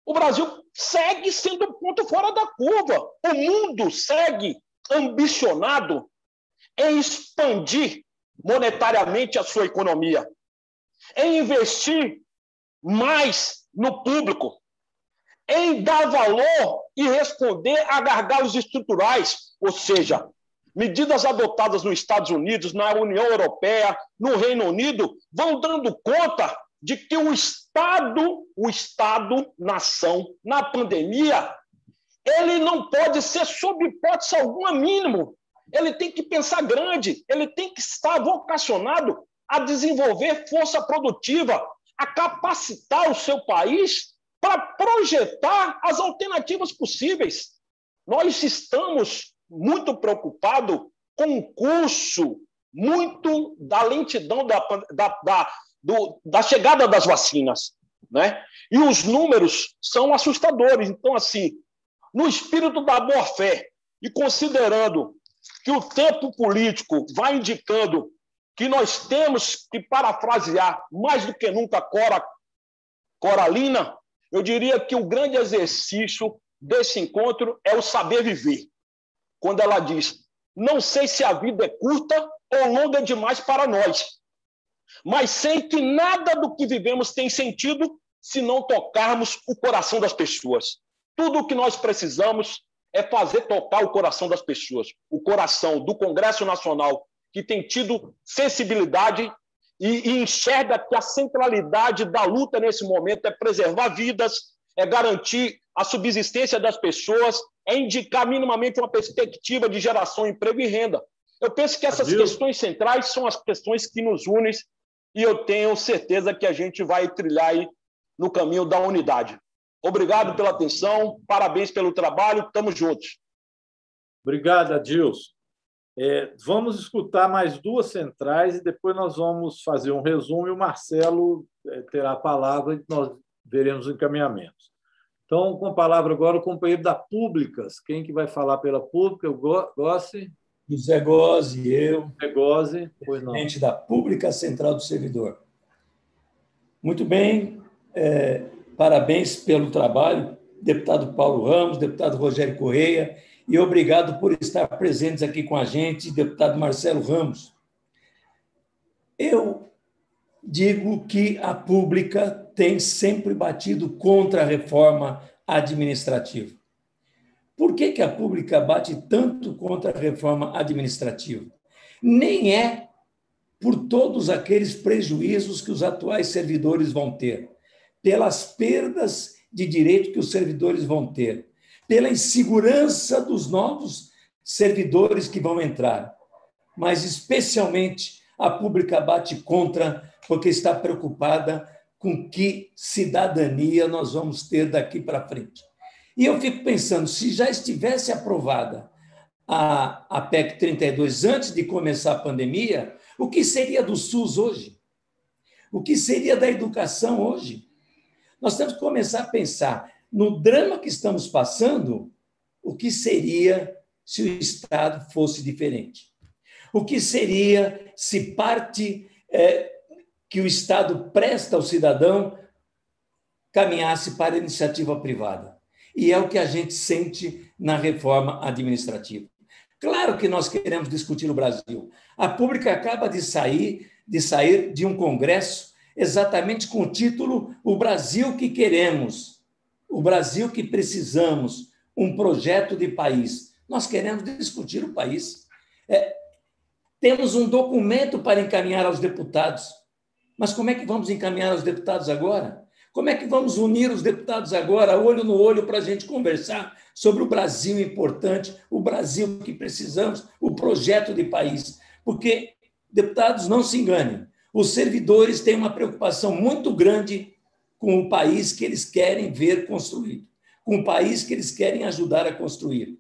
O Brasil segue sendo ponto fora da curva. O mundo segue ambicionado em expandir monetariamente a sua economia, em investir mais no público, em dar valor e responder a gargalos estruturais, ou seja, medidas adotadas nos Estados Unidos, na União Europeia, no Reino Unido, vão dando conta de que o Estado-nação, na pandemia, ele não pode ser, sob hipótese alguma, mínimo. Ele tem que pensar grande, ele tem que estar vocacionado a desenvolver força produtiva, a capacitar o seu país para projetar as alternativas possíveis. Nós estamos muito preocupados com o curso muito da lentidão da chegada das vacinas, né? E os números são assustadores. Então, assim, no espírito da boa-fé e considerando que o tempo político vai indicando que nós temos que parafrasear mais do que nunca Coralina, eu diria que o grande exercício desse encontro é o saber viver. Quando ela diz, não sei se a vida é curta ou longa demais para nós, mas sei que nada do que vivemos tem sentido se não tocarmos o coração das pessoas. Tudo o que nós precisamos é fazer tocar o coração das pessoas. O coração do Congresso Nacional, que tem tido sensibilidade e enxerga que a centralidade da luta nesse momento é preservar vidas, é garantir a subsistência das pessoas, é indicar minimamente uma perspectiva de geração, emprego e renda. Eu penso que essas questões centrais são as questões que nos unem e eu tenho certeza que a gente vai trilhar aí no caminho da unidade. Obrigado pela atenção, parabéns pelo trabalho, estamos juntos. Obrigado, Adilson. Vamos escutar mais duas centrais e depois nós vamos fazer um resumo e o Marcelo terá a palavra e nós veremos encaminhamentos. Então, com a palavra agora o companheiro da Públicas. Quem que vai falar pela Pública? O Gossi? José Gozzi, eu. José Gozzi, pois não. Presidente da Pública Central do Servidor. Muito bem, parabéns pelo trabalho, deputado Paulo Ramos, deputado Rogério Correia, e obrigado por estar presentes aqui com a gente, deputado Marcelo Ramos. Eu digo que a Pública tem sempre batido contra a reforma administrativa. Por que a Pública bate tanto contra a reforma administrativa? Nem é por todos aqueles prejuízos que os atuais servidores vão ter, pelas perdas de direito que os servidores vão ter, pela insegurança dos novos servidores que vão entrar, mas especialmente a Pública bate contra porque está preocupada com que cidadania nós vamos ter daqui para frente. E eu fico pensando, se já estivesse aprovada a PEC 32 antes de começar a pandemia, o que seria do SUS hoje? O que seria da educação hoje? Nós temos que começar a pensar no drama que estamos passando, o que seria se o Estado fosse diferente? O que seria se parte que o Estado presta ao cidadão caminhasse para a iniciativa privada? E é o que a gente sente na reforma administrativa. Claro que nós queremos discutir o Brasil. A Pública acaba de sair de um congresso exatamente com o título O Brasil que Queremos, o Brasil que Precisamos, um projeto de país. Nós queremos discutir o país. Temos um documento para encaminhar aos deputados. Mas como é que vamos encaminhar aos deputados agora? Como é que vamos unir os deputados agora, olho no olho, para a gente conversar sobre o Brasil importante, o Brasil que precisamos, o projeto de país? Porque, deputados, não se enganem, os servidores têm uma preocupação muito grande com o país que eles querem ver construído, com o país que eles querem ajudar a construir.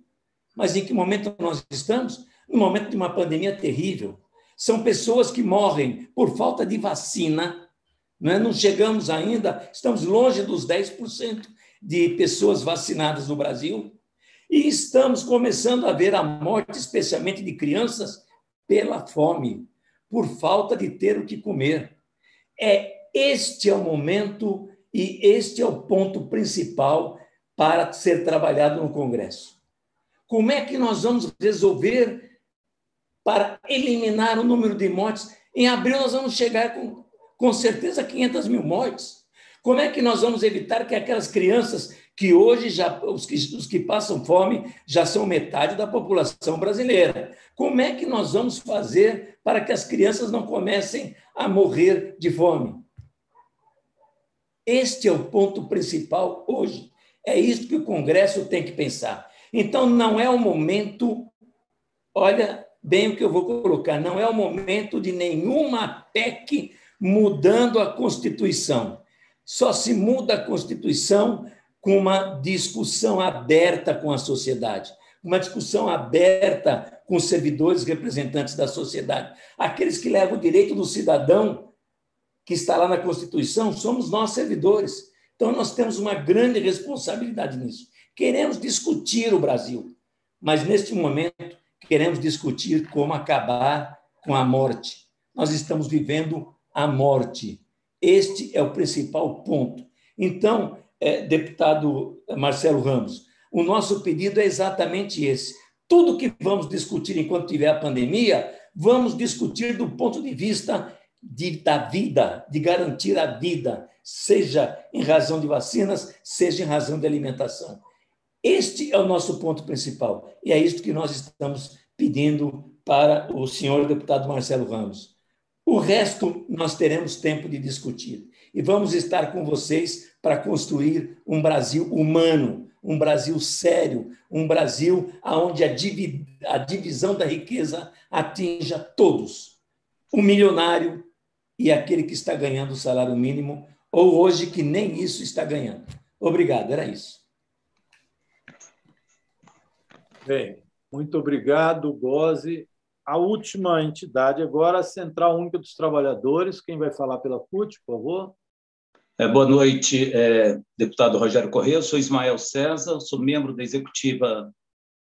Mas em que momento nós estamos? No momento de uma pandemia terrível. São pessoas que morrem por falta de vacina. Não chegamos ainda, estamos longe dos 10% de pessoas vacinadas no Brasil e estamos começando a ver a morte, especialmente de crianças, pela fome, por falta de ter o que comer. Este é o momento e este é o ponto principal para ser trabalhado no Congresso. Como é que nós vamos resolver para eliminar o número de mortes? Em abril nós vamos chegar com certeza 500 mil mortes. Como é que nós vamos evitar que aquelas crianças que hoje os que passam fome já são metade da população brasileira? Como é que nós vamos fazer para que as crianças não comecem a morrer de fome? Este é o ponto principal hoje. É isso que o Congresso tem que pensar. Então, não é o momento, olha bem o que eu vou colocar, não é o momento de nenhuma PEC mudando a Constituição. Só se muda a Constituição com uma discussão aberta com a sociedade, uma discussão aberta com os servidores representantes da sociedade, aqueles que levam o direito do cidadão que está lá na Constituição, somos nós, servidores. Então, nós temos uma grande responsabilidade nisso. Queremos discutir o Brasil, mas, neste momento, queremos discutir como acabar com a morte. Nós estamos vivendo a morte. Este é o principal ponto. Então, deputado Marcelo Ramos, o nosso pedido é exatamente esse. Tudo que vamos discutir enquanto tiver a pandemia, vamos discutir do ponto de vista da vida, de garantir a vida, seja em razão de vacinas, seja em razão de alimentação. Este é o nosso ponto principal, e é isto que nós estamos pedindo para o senhor deputado Marcelo Ramos. O resto nós teremos tempo de discutir, e vamos estar com vocês para construir um Brasil humano, um Brasil sério, um Brasil onde a divisão da riqueza atinja todos, o milionário e aquele que está ganhando o salário mínimo, ou hoje que nem isso está ganhando. Obrigado, era isso. Bem, muito obrigado, Gozzi. A última entidade agora, a Central Única dos Trabalhadores. Quem vai falar pela CUT, por favor? Boa noite, deputado Rogério Corrêa. Eu sou Ismael César, sou membro da Executiva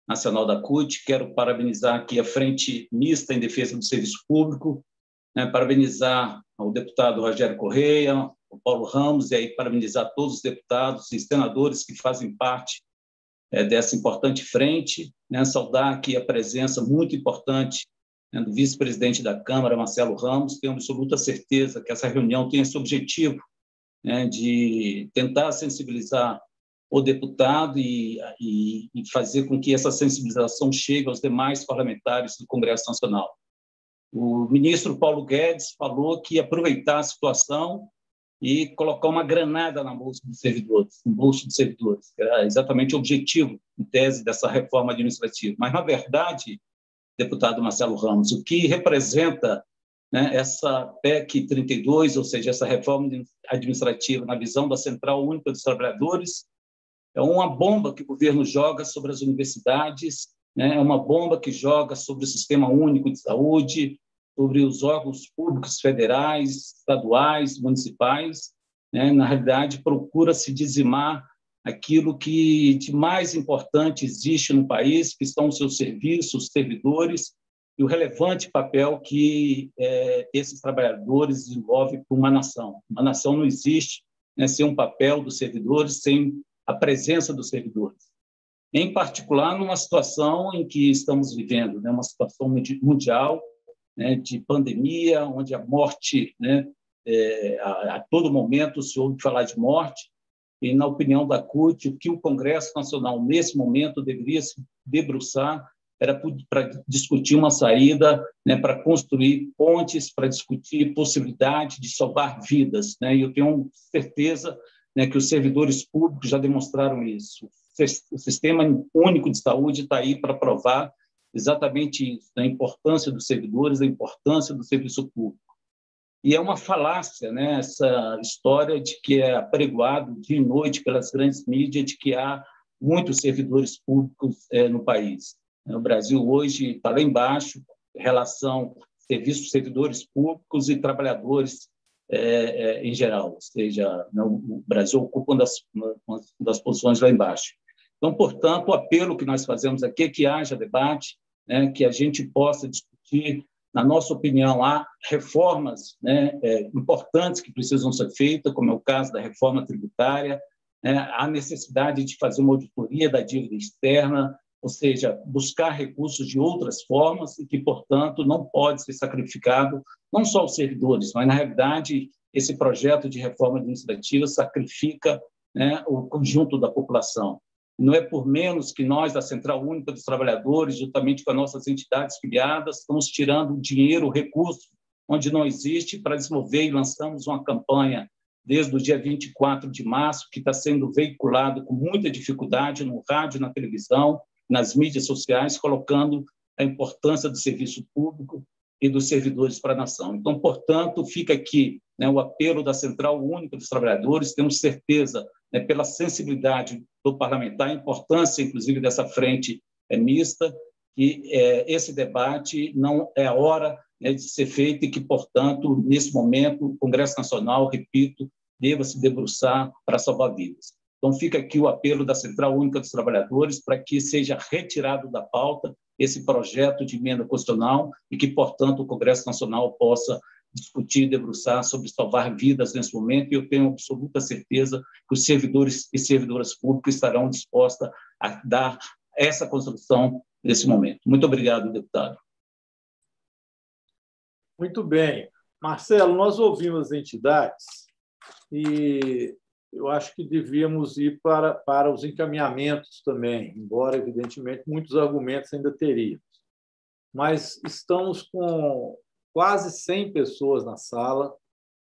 Nacional da CUT. Quero parabenizar aqui a Frente Mista em Defesa do Serviço Público, parabenizar ao deputado Rogério Corrêa, o Paulo Ramos, e aí parabenizar todos os deputados e senadores que fazem parte dessa importante frente, saudar aqui a presença muito importante do vice-presidente da Câmara, Marcelo Ramos. Tenho absoluta certeza que essa reunião tem esse objetivo, de tentar sensibilizar o deputado e fazer com que essa sensibilização chegue aos demais parlamentares do Congresso Nacional. O ministro Paulo Guedes falou que ia aproveitar a situação e colocar uma granada na bolsa dos servidores, no bolso dos servidores, que era exatamente o objetivo, em tese, dessa reforma administrativa. Mas, na verdade, deputado Marcelo Ramos, o que representa essa PEC 32, ou seja, essa reforma administrativa na visão da Central Única dos Trabalhadores, é uma bomba que o governo joga sobre as universidades, é uma bomba que joga sobre o Sistema Único de Saúde, sobre os órgãos públicos federais, estaduais, municipais. Na realidade, procura-se dizimar aquilo que de mais importante existe no país, que estão os seus serviços, os servidores, e o relevante papel que esses trabalhadores desenvolvem para uma nação. Uma nação não existe sem um papel dos servidores, sem a presença dos servidores. Em particular, numa situação em que estamos vivendo, uma situação mundial, de pandemia, onde a morte, a todo momento se ouve falar de morte, e, na opinião da CUT, o que o Congresso Nacional, nesse momento, deveria se debruçar era para discutir uma saída, para construir pontes, para discutir possibilidade de salvar vidas. E eu tenho certeza que os servidores públicos já demonstraram isso. O Sistema Único de Saúde está aí para provar exatamente isso, a importância dos servidores, a importância do serviço público. E é uma falácia, essa história de que é apregoado dia e noite pelas grandes mídias de que há muitos servidores públicos no país. O Brasil hoje está lá embaixo, relação servidores públicos e trabalhadores em geral, ou seja, o Brasil ocupa uma das posições lá embaixo. Então, portanto, o apelo que nós fazemos aqui é que haja debate, que a gente possa discutir. Na nossa opinião, há reformas importantes que precisam ser feitas, como é o caso da reforma tributária, há necessidade de fazer uma auditoria da dívida externa, ou seja, buscar recursos de outras formas e que, portanto, não pode ser sacrificado não só os servidores, mas, na realidade, esse projeto de reforma administrativa sacrifica o conjunto da população. Não é por menos que nós, da Central Única dos Trabalhadores, juntamente com as nossas entidades filiadas, estamos tirando dinheiro, recurso, onde não existe, para desenvolver, e lançamos uma campanha desde o dia 24 de março, que está sendo veiculado com muita dificuldade no rádio, na televisão, nas mídias sociais, colocando a importância do serviço público e dos servidores para a nação. Então, portanto, fica aqui o apelo da Central Única dos Trabalhadores. Temos certeza, pela sensibilidade do parlamentar, a importância, inclusive, dessa frente mista, que esse debate não é a hora de ser feita e que, portanto, nesse momento, o Congresso Nacional, repito, deva se debruçar para salvar vidas. Então, fica aqui o apelo da Central Única dos Trabalhadores para que seja retirado da pauta esse projeto de emenda constitucional e que, portanto, o Congresso Nacional possa discutir e debruçar sobre salvar vidas nesse momento, e eu tenho absoluta certeza que os servidores e servidoras públicas estarão dispostos a dar essa construção nesse momento. Muito obrigado, deputado. Muito bem. Marcelo, nós ouvimos as entidades e eu acho que devíamos ir para os encaminhamentos também, embora, evidentemente, muitos argumentos ainda teríamos. Mas estamos com quase 100 pessoas na sala,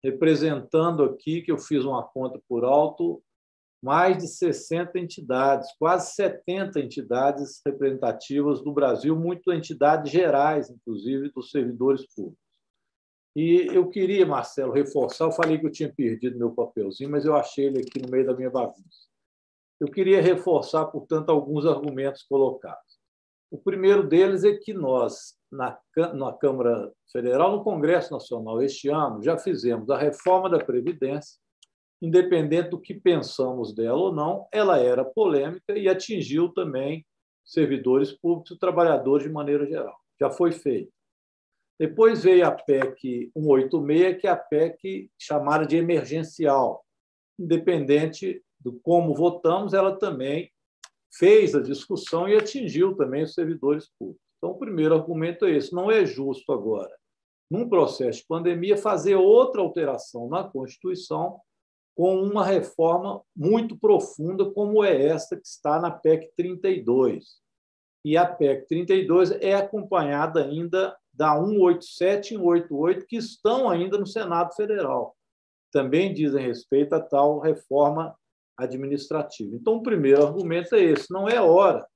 representando aqui, que eu fiz uma conta por alto, mais de 60 entidades, quase 70 entidades representativas do Brasil, muitas entidades gerais, inclusive, dos servidores públicos. E eu queria, Marcelo, reforçar, eu falei que eu tinha perdido meu papelzinho, mas eu achei ele aqui no meio da minha bagunça. Eu queria reforçar, portanto, alguns argumentos colocados. O primeiro deles é que nós, na Câmara Federal, no Congresso Nacional, este ano, já fizemos a reforma da Previdência, independente do que pensamos dela ou não, ela era polêmica e atingiu também servidores públicos e trabalhadores de maneira geral. Já foi feito. Depois veio a PEC 186, que é a PEC chamada de emergencial. Independente do como votamos, ela também fez a discussão e atingiu também os servidores públicos. Então, o primeiro argumento é esse. Não é justo agora, num processo de pandemia, fazer outra alteração na Constituição com uma reforma muito profunda, como é esta que está na PEC 32. E a PEC 32 é acompanhada ainda da 187 e 188, que estão ainda no Senado Federal. Também dizem respeito a tal reforma administrativa. Então, o primeiro argumento é esse. Não é hora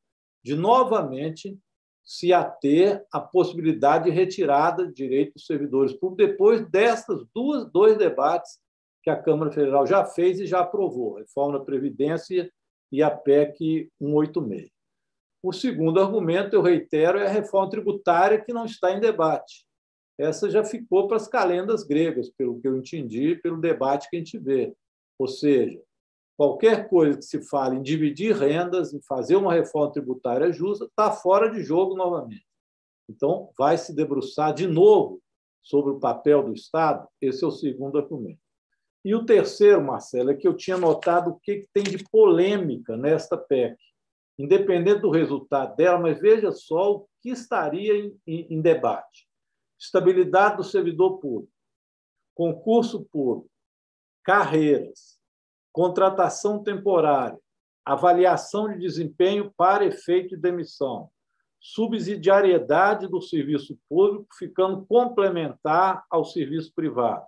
de, novamente, se ater à possibilidade de retirada de direitos dos servidores públicos depois destas dois debates que a Câmara Federal já fez e já aprovou, a reforma da Previdência e a PEC 186. O segundo argumento, eu reitero, é a reforma tributária, que não está em debate. Essa já ficou para as calendas gregas, pelo que eu entendi, pelo debate que a gente vê. Ou seja, qualquer coisa que se fale em dividir rendas, em fazer uma reforma tributária justa, está fora de jogo novamente. Então, vai se debruçar de novo sobre o papel do Estado. Esse é o segundo argumento. E o terceiro, Marcelo, é que eu tinha notado o que tem de polêmica nesta PEC. Independente do resultado dela, mas veja só o que estaria em debate. Estabilidade do servidor público, concurso público, carreiras, contratação temporária, avaliação de desempenho para efeito de demissão, subsidiariedade do serviço público ficando complementar ao serviço privado,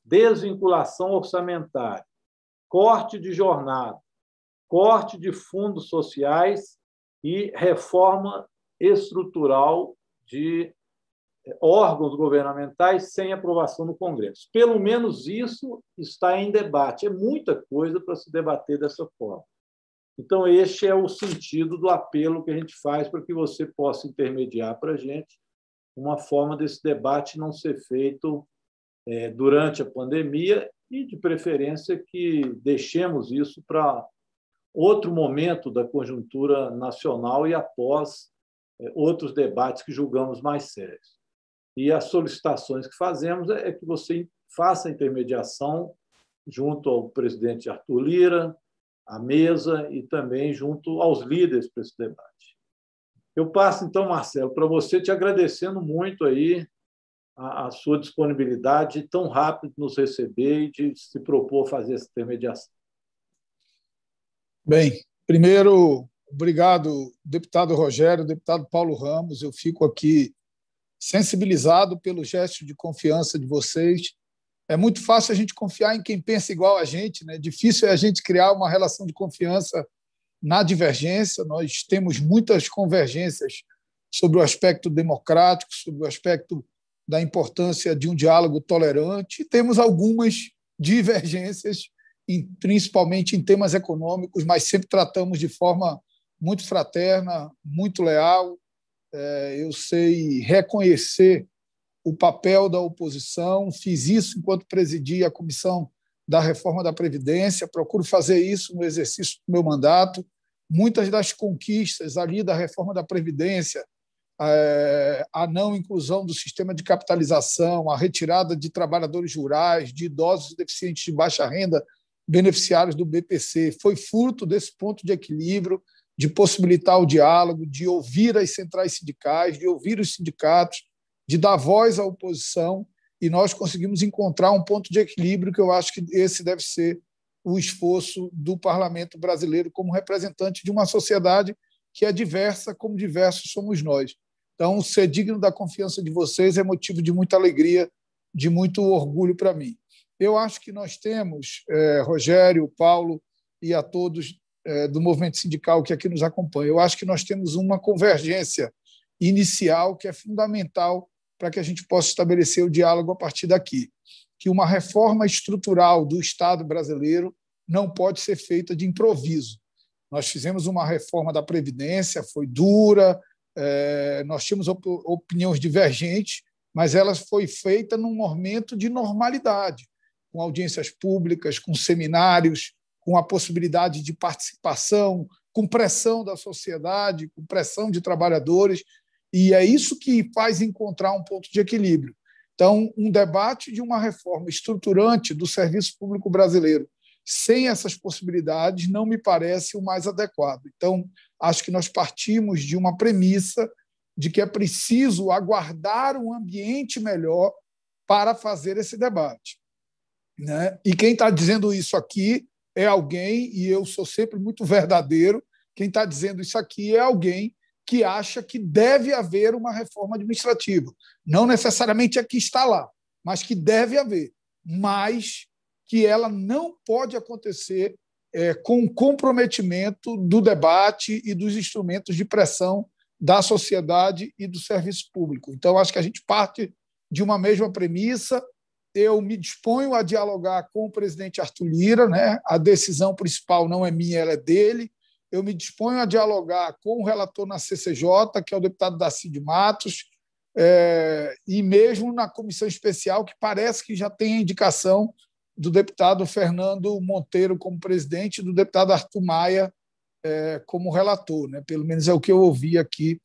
desvinculação orçamentária, corte de jornada, corte de fundos sociais e reforma estrutural de órgãos governamentais sem aprovação no Congresso. Pelo menos isso está em debate. É muita coisa para se debater dessa forma. Então, este é o sentido do apelo que a gente faz para que você possa intermediar para a gente uma forma desse debate não ser feito durante a pandemia e, de preferência, que deixemos isso para outro momento da conjuntura nacional e após outros debates que julgamos mais sérios. E as solicitações que fazemos é que você faça a intermediação junto ao presidente Arthur Lira, à mesa e também junto aos líderes para esse debate. Eu passo, então, Marcelo, para você, te agradecendo muito aí a sua disponibilidade tão rápido de nos receber e de se propor a fazer essa intermediação. Bem, primeiro, obrigado, deputado Rogério, deputado Paulo Ramos. Eu fico aqui sensibilizado pelo gesto de confiança de vocês. É muito fácil a gente confiar em quem pensa igual a gente, né? Difícil é a gente criar uma relação de confiança na divergência. Nós temos muitas convergências sobre o aspecto democrático, sobre o aspecto da importância de um diálogo tolerante, e temos algumas divergências, principalmente em temas econômicos, mas sempre tratamos de forma muito fraterna, muito leal. Eu sei reconhecer o papel da oposição, fiz isso enquanto presidi a Comissão da Reforma da Previdência, procuro fazer isso no exercício do meu mandato. Muitas das conquistas ali da reforma da Previdência, a não inclusão do sistema de capitalização, a retirada de trabalhadores rurais, de idosos e deficientes de baixa renda, beneficiários do BPC, foi fruto desse ponto de equilíbrio, de possibilitar o diálogo, de ouvir as centrais sindicais, de ouvir os sindicatos, de dar voz à oposição, e nós conseguimos encontrar um ponto de equilíbrio que eu acho que esse deve ser o esforço do parlamento brasileiro como representante de uma sociedade que é diversa, como diversos somos nós. Então, ser digno da confiança de vocês é motivo de muita alegria, de muito orgulho para mim. Eu acho que nós temos, Rogério, Paulo e a todos do movimento sindical que aqui nos acompanham, eu acho que nós temos uma convergência inicial que é fundamental para que a gente possa estabelecer o diálogo a partir daqui, que uma reforma estrutural do Estado brasileiro não pode ser feita de improviso. Nós fizemos uma reforma da Previdência, foi dura, nós tínhamos opiniões divergentes, mas ela foi feita num momento de normalidade, com audiências públicas, com seminários, com a possibilidade de participação, com pressão da sociedade, com pressão de trabalhadores, e é isso que faz encontrar um ponto de equilíbrio. Então, um debate de uma reforma estruturante do serviço público brasileiro sem essas possibilidades não me parece o mais adequado. Então, acho que nós partimos de uma premissa de que é preciso aguardar um ambiente melhor para fazer esse debate, né? E quem está dizendo isso aqui é alguém, e eu sou sempre muito verdadeiro, quem está dizendo isso aqui é alguém que acha que deve haver uma reforma administrativa. Não necessariamente é que está lá, mas que deve haver, mas que ela não pode acontecer com o comprometimento do debate e dos instrumentos de pressão da sociedade e do serviço público. Então, acho que a gente parte de uma mesma premissa. Eu me disponho a dialogar com o presidente Arthur Lira, né? A decisão principal não é minha, ela é dele. Eu me disponho a dialogar com o relator na CCJ, que é o deputado Dacide Matos, e mesmo na comissão especial, que parece que já tem a indicação do deputado Fernando Monteiro como presidente e do deputado Arthur Maia como relator, né? Pelo menos é o que eu ouvi aqui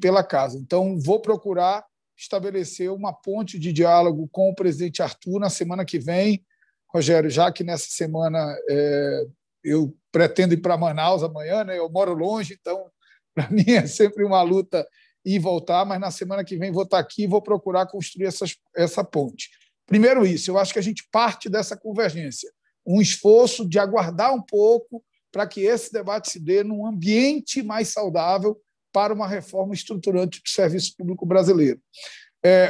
pela casa. Então, vou procurar estabelecer uma ponte de diálogo com o presidente Arthur na semana que vem. Rogério, já que nessa semana eu pretendo ir para Manaus amanhã, né? Eu moro longe, então, para mim é sempre uma luta ir e voltar, mas na semana que vem vou estar aqui e vou procurar construir essa ponte. Primeiro isso, eu acho que a gente parte dessa convergência, um esforço de aguardar um pouco para que esse debate se dê num ambiente mais saudável para uma reforma estruturante do serviço público brasileiro.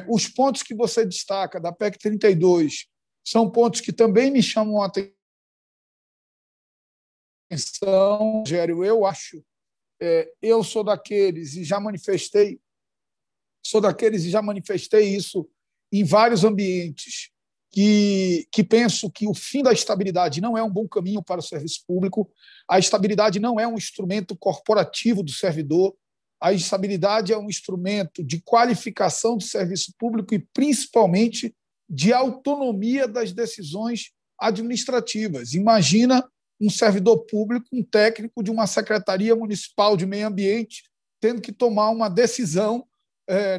Os pontos que você destaca da PEC 32 são pontos que também me chamam a atenção, Rogério. Eu acho, eu sou daqueles e já manifestei isso em vários ambientes, que penso que o fim da estabilidade não é um bom caminho para o serviço público, a estabilidade não é um instrumento corporativo do servidor, a estabilidade é um instrumento de qualificação do serviço público e, principalmente, de autonomia das decisões administrativas. Imagina um servidor público, um técnico de uma Secretaria Municipal de Meio Ambiente, tendo que tomar uma decisão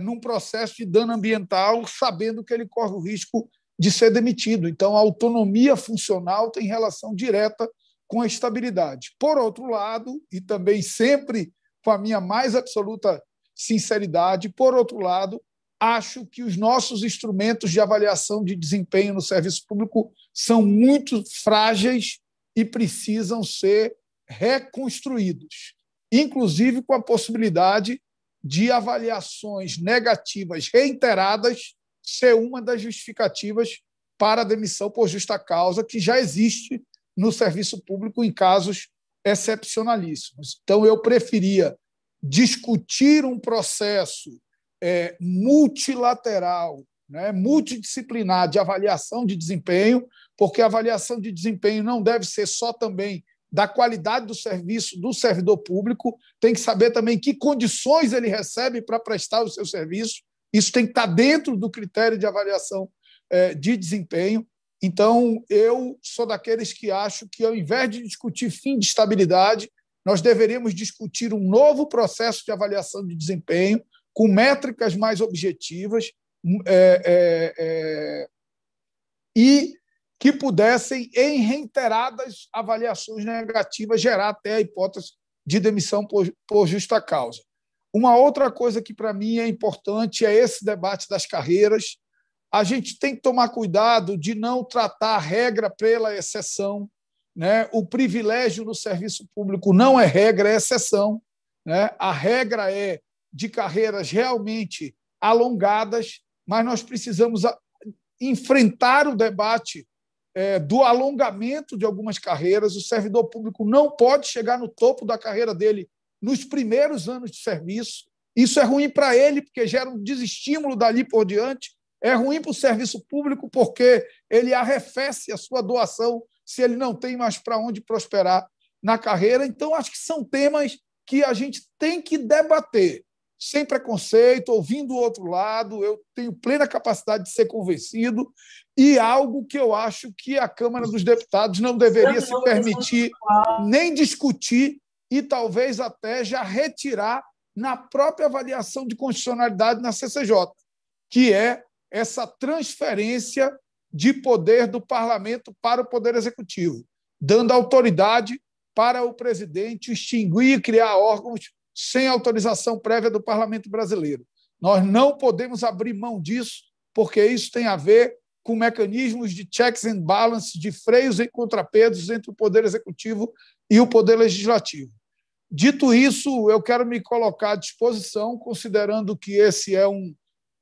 num processo de dano ambiental, sabendo que ele corre o risco de ser demitido. Então, a autonomia funcional tem relação direta com a estabilidade. Por outro lado, e também sempre com a minha mais absoluta sinceridade, por outro lado, acho que os nossos instrumentos de avaliação de desempenho no serviço público são muito frágeis e precisam ser reconstruídos, inclusive com a possibilidade de avaliações negativas reiteradas ser uma das justificativas para a demissão por justa causa, que já existe no serviço público em casos excepcionalíssimos. Então, eu preferia discutir um processo multilateral, né, multidisciplinar de avaliação de desempenho, porque a avaliação de desempenho não deve ser só também da qualidade do serviço do servidor público, tem que saber também que condições ele recebe para prestar o seu serviço, Isso tem que estar dentro do critério de avaliação de desempenho. Então, eu sou daqueles que acho que, ao invés de discutir fim de estabilidade, nós deveríamos discutir um novo processo de avaliação de desempenho, com métricas mais objetivas e que pudessem, em reiteradas avaliações negativas, gerar até a hipótese de demissão por justa causa. Uma outra coisa que, para mim, é importante é esse debate das carreiras. A gente tem que tomar cuidado de não tratar a regra pela exceção, né? O privilégio no serviço público não é regra, é exceção, né? A regra é de carreiras realmente alongadas, mas nós precisamos enfrentar o debate do alongamento de algumas carreiras. O servidor público não pode chegar no topo da carreira dele nos primeiros anos de serviço. Isso é ruim para ele, porque gera um desestímulo dali por diante. É ruim para o serviço público, porque ele arrefece a sua doação se ele não tem mais para onde prosperar na carreira. Então, acho que são temas que a gente tem que debater, sem preconceito, ouvindo o outro lado. Eu tenho plena capacidade de ser convencido, e algo que eu acho que a Câmara dos Deputados não deveria se permitir nem discutir e talvez até já retirar na própria avaliação de constitucionalidade na CCJ, que é essa transferência de poder do Parlamento para o Poder Executivo, dando autoridade para o presidente extinguir e criar órgãos sem autorização prévia do Parlamento brasileiro. Nós não podemos abrir mão disso, porque isso tem a ver com mecanismos de checks and balances, de freios e contrapesos entre o Poder Executivo e o Poder Legislativo. Dito isso, eu quero me colocar à disposição, considerando que esse é um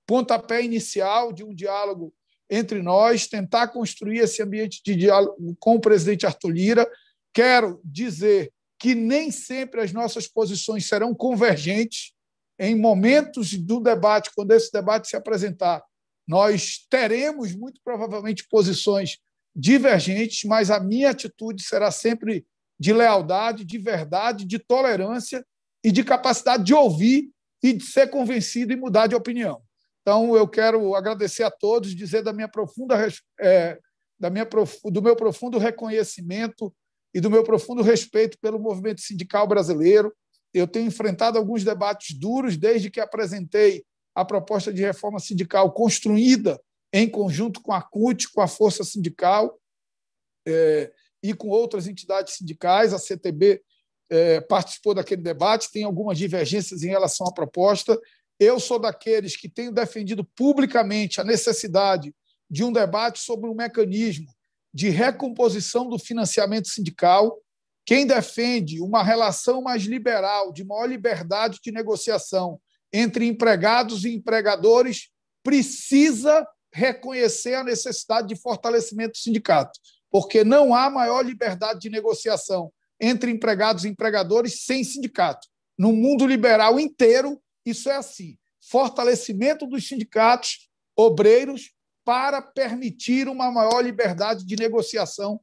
pontapé inicial de um diálogo entre nós, tentar construir esse ambiente de diálogo com o presidente Arthur Lira. Quero dizer que nem sempre as nossas posições serão convergentes. Em momentos do debate, quando esse debate se apresentar, nós teremos, muito provavelmente, posições divergentes, mas a minha atitude será sempre de lealdade, de verdade, de tolerância e de capacidade de ouvir e de ser convencido e mudar de opinião. Então, eu quero agradecer a todos, dizer do meu profundo reconhecimento e do meu profundo respeito pelo movimento sindical brasileiro. Eu tenho enfrentado alguns debates duros desde que apresentei a proposta de reforma sindical construída em conjunto com a CUT, com a Força Sindical e com outras entidades sindicais. A CTB participou daquele debate, tem algumas divergências em relação à proposta. Eu sou daqueles que tenho defendido publicamente a necessidade de um debate sobre um mecanismo de recomposição do financiamento sindical. Quem defende uma relação mais liberal, de maior liberdade de negociação entre empregados e empregadores, precisa reconhecer a necessidade de fortalecimento do sindicato, porque não há maior liberdade de negociação entre empregados e empregadores sem sindicato. No mundo liberal inteiro, isso é assim: fortalecimento dos sindicatos obreiros para permitir uma maior liberdade de negociação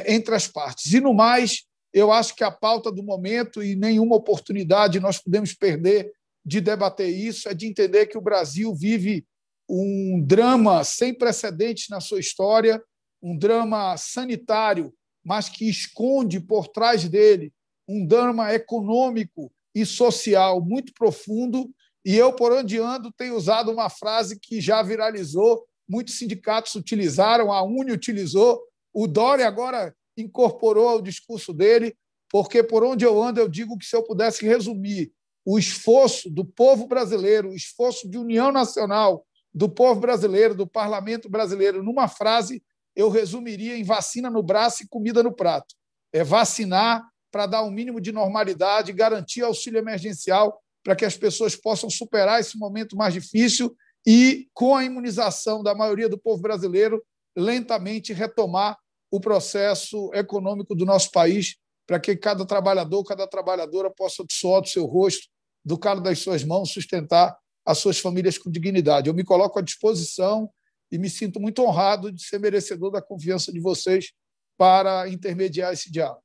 entre as partes. E, no mais, eu acho que a pauta do momento, e nenhuma oportunidade nós podemos perder de debater isso, é de entender que o Brasil vive um drama sem precedentes na sua história, um drama sanitário, mas que esconde por trás dele um drama econômico e social muito profundo. E eu, por onde ando, tenho usado uma frase que já viralizou, muitos sindicatos utilizaram, a UNE utilizou, o Dória agora incorporou ao discurso dele, porque por onde eu ando eu digo que, se eu pudesse resumir o esforço do povo brasileiro, o esforço de união nacional do povo brasileiro, do parlamento brasileiro, numa frase, eu resumiria em vacina no braço e comida no prato. É vacinar para dar um mínimo de normalidade, garantir auxílio emergencial para que as pessoas possam superar esse momento mais difícil e, com a imunização da maioria do povo brasileiro, lentamente retomar o processo econômico do nosso país, para que cada trabalhador, cada trabalhadora possa, do suor do seu rosto, do calo das suas mãos, sustentar as suas famílias com dignidade. Eu me coloco à disposição e me sinto muito honrado de ser merecedor da confiança de vocês para intermediar esse diálogo.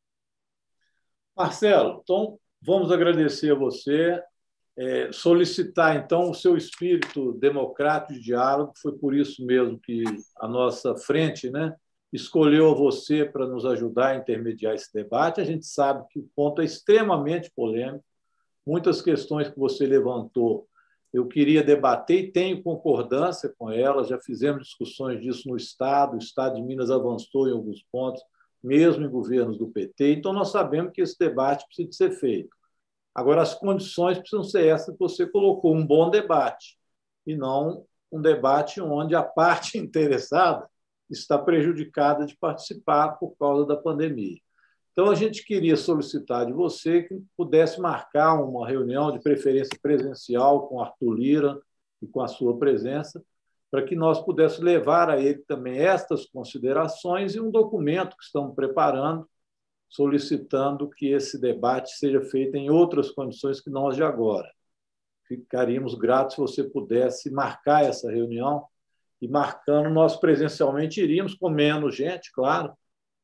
Marcelo, então, vamos agradecer a você. solicitar, então, o seu espírito democrático de diálogo. Foi por isso mesmo que a nossa frente, né, escolheu você para nos ajudar a intermediar esse debate. A gente sabe que o ponto é extremamente polêmico. Muitas questões que você levantou eu queria debater e tenho concordância com elas. Já fizemos discussões disso no Estado. O Estado de Minas avançou em alguns pontos, mesmo em governos do PT. Então, nós sabemos que esse debate precisa de ser feito. Agora, as condições precisam ser essas que você colocou, um bom debate, e não um debate onde a parte interessada está prejudicada de participar por causa da pandemia. Então, a gente queria solicitar de você que pudesse marcar uma reunião, de preferência presencial, com Arthur Lira e com a sua presença, para que nós pudéssemos levar a ele também estas considerações e um documento que estamos preparando, solicitando que esse debate seja feito em outras condições que não as de agora. Ficaríamos gratos se você pudesse marcar essa reunião, e marcando, nós presencialmente iríamos com menos gente, claro,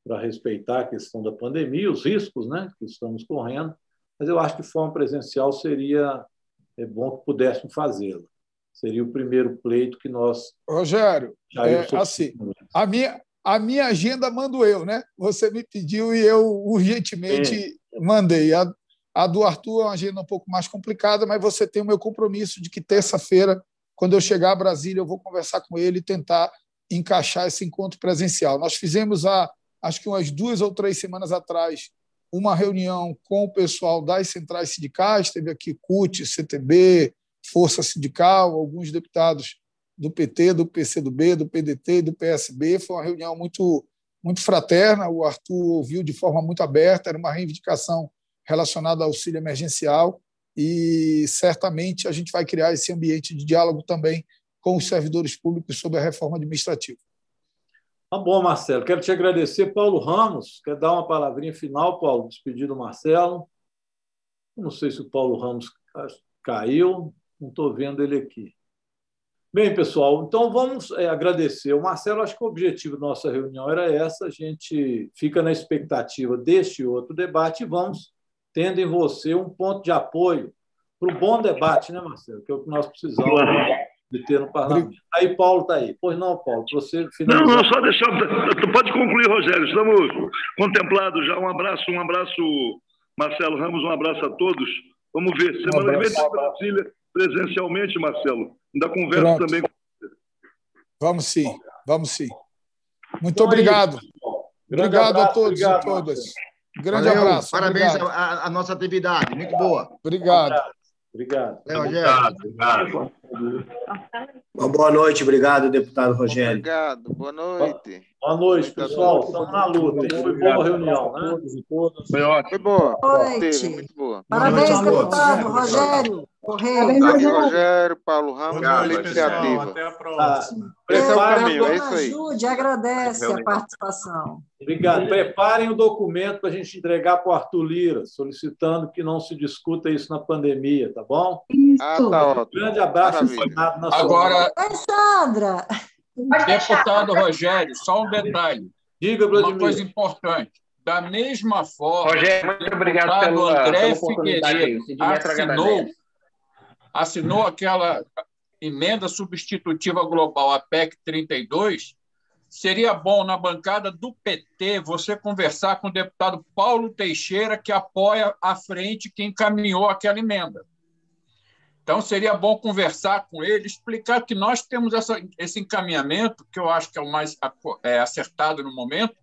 para respeitar a questão da pandemia, os riscos, né, que estamos correndo, mas eu acho que de forma presencial seria bom que pudéssemos fazê-la. Seria o primeiro pleito que nós... Rogério, assim, a minha agenda mando eu, né? Você me pediu e eu urgentemente mandei. A do Arthur é uma agenda um pouco mais complicada, mas você tem o meu compromisso de que terça-feira, quando eu chegar a Brasília, eu vou conversar com ele e tentar encaixar esse encontro presencial. Nós fizemos, acho que umas 2 ou 3 semanas atrás, uma reunião com o pessoal das centrais sindicais, teve aqui CUT, CTB, Força Sindical, alguns deputados do PT, do PCdoB, do PDT e do PSB. Foi uma reunião muito, muito fraterna, o Arthur ouviu de forma muito aberta, era uma reivindicação relacionada ao auxílio emergencial e certamente a gente vai criar esse ambiente de diálogo também com os servidores públicos sobre a reforma administrativa. Tá bom, Marcelo. Quero te agradecer. Paulo Ramos, quer dar uma palavrinha final, Paulo? Despedir do Marcelo. Não sei se o Paulo Ramos caiu, não estou vendo ele aqui. Bem, pessoal, então vamos agradecer. O Marcelo, acho que o objetivo da nossa reunião era essa, a gente fica na expectativa deste outro debate e vamos tendo em você um ponto de apoio para o bom debate, né, Marcelo? Que é o que nós precisamos de ter no parlamento. Aí, Paulo está aí. Pois não, Paulo, você finalizar. Não, só deixar... Tu pode concluir, Rogério. Estamos contemplados já. Um abraço, Marcelo Ramos, um abraço a todos. Vamos ver. Semana que vem em Brasília, presencialmente, Marcelo. Ainda converso também com você. Vamos sim. Muito então obrigado. Obrigado a todos e todas. Grande abraço. Parabéns à nossa atividade. Muito boa. Obrigado. Obrigado. Obrigado. Uma boa noite. Obrigado, deputado Rogério. Obrigado. Boa noite. Boa noite, pessoal. Estamos na luta. Foi boa a reunião, né? Foi ótimo. Foi boa. Boa noite. Muito boa. Parabéns, deputado Rogério. Rogério, Paulo Ramos, Obrigado, iniciativa. Até a próxima. É isso aí. Ajude, agradece a participação. Obrigado. Preparem o documento para a gente entregar para o Arthur Lira, solicitando que não se discuta isso na pandemia, tá bom? Tá ótimo. Grande abraço. Agora, Sandra. deputado Rogério, só um detalhe. Diga, Vladimir. Uma coisa importante. Da mesma forma, Rogério, muito obrigado pelo André Figueiredo assinou aquela emenda substitutiva global, a PEC 32, seria bom, na bancada do PT, você conversar com o deputado Paulo Teixeira, que apoia à frente que encaminhou aquela emenda. Então, seria bom conversar com ele, explicar que nós temos esse encaminhamento, que eu acho que é o mais acertado no momento,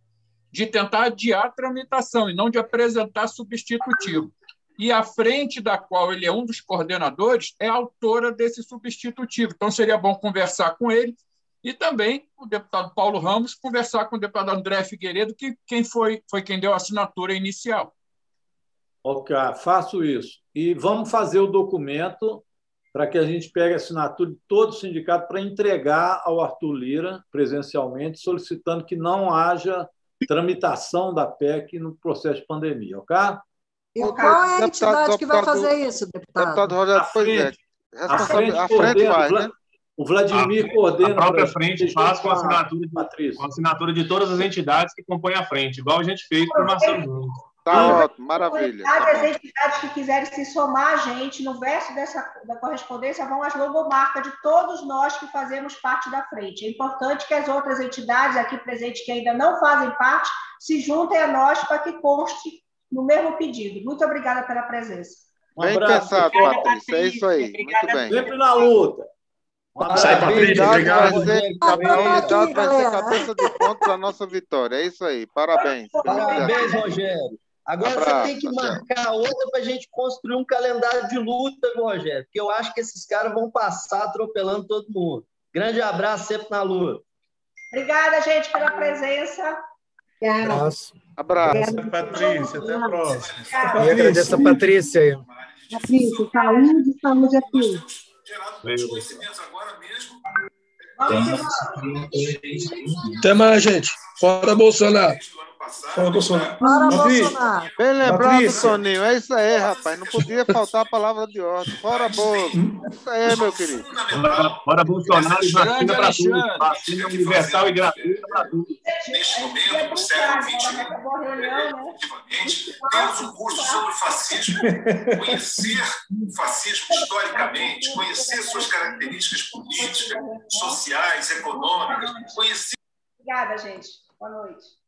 de tentar adiar a tramitação e não de apresentar substitutivo. E a frente da qual ele é um dos coordenadores é a autora desse substitutivo. Então, seria bom conversar com ele e também o deputado Paulo Ramos conversar com o deputado André Figueiredo, que foi quem deu a assinatura inicial. Ok, faço isso. E vamos fazer o documento para que a gente pegue a assinatura de todo o sindicato para entregar ao Arthur Lira presencialmente, solicitando que não haja tramitação da PEC no processo de pandemia, ok? E qual é a entidade que vai fazer isso, deputado? Deputado Rogério, a frente faz, né? O Vladimir coordena. A própria frente faz com a assinatura de todas as entidades que compõem a frente, igual a gente fez com o Marcelo Nunes. Tá ótimo, maravilha. As entidades que quiserem se somar a gente, no verso da correspondência, vão as logomarcas de todos nós que fazemos parte da frente. É importante que as outras entidades aqui presentes que ainda não fazem parte se juntem a nós para que conste no mesmo pedido. Muito obrigada pela presença. Bem pensado, Patrícia. É isso aí. Muito bem. Sempre na luta. Sai, Patrícia. Obrigado. A unidade vai ser cabeça de ponto para a nossa vitória. É isso aí. Parabéns. Parabéns, Rogério. Agora você tem que marcar outra para a gente construir um calendário de luta, Rogério, porque eu acho que esses caras vão passar atropelando todo mundo. Grande abraço, sempre na luta. Obrigada, gente, pela presença. Abraço. Patrícia. Até a próxima. Eu agradeço a Patrícia aí. Patrícia, saúde aqui. Até mais, gente. Fora Bolsonaro. Fora Bolsonaro. Bem lembrado, Toninho. É isso aí, rapaz. Não podia faltar a palavra de ordem. Fora Bolso. É isso aí, meu querido. Fora Bolsonaro e vacina para todos. Vacina universal e gratuita para todos. Neste momento, no século XXI, temos um curso sobre fascismo. Conhecer o fascismo historicamente, conhecer suas características políticas, sociais, econômicas, conhecer... Obrigada, gente. Boa noite.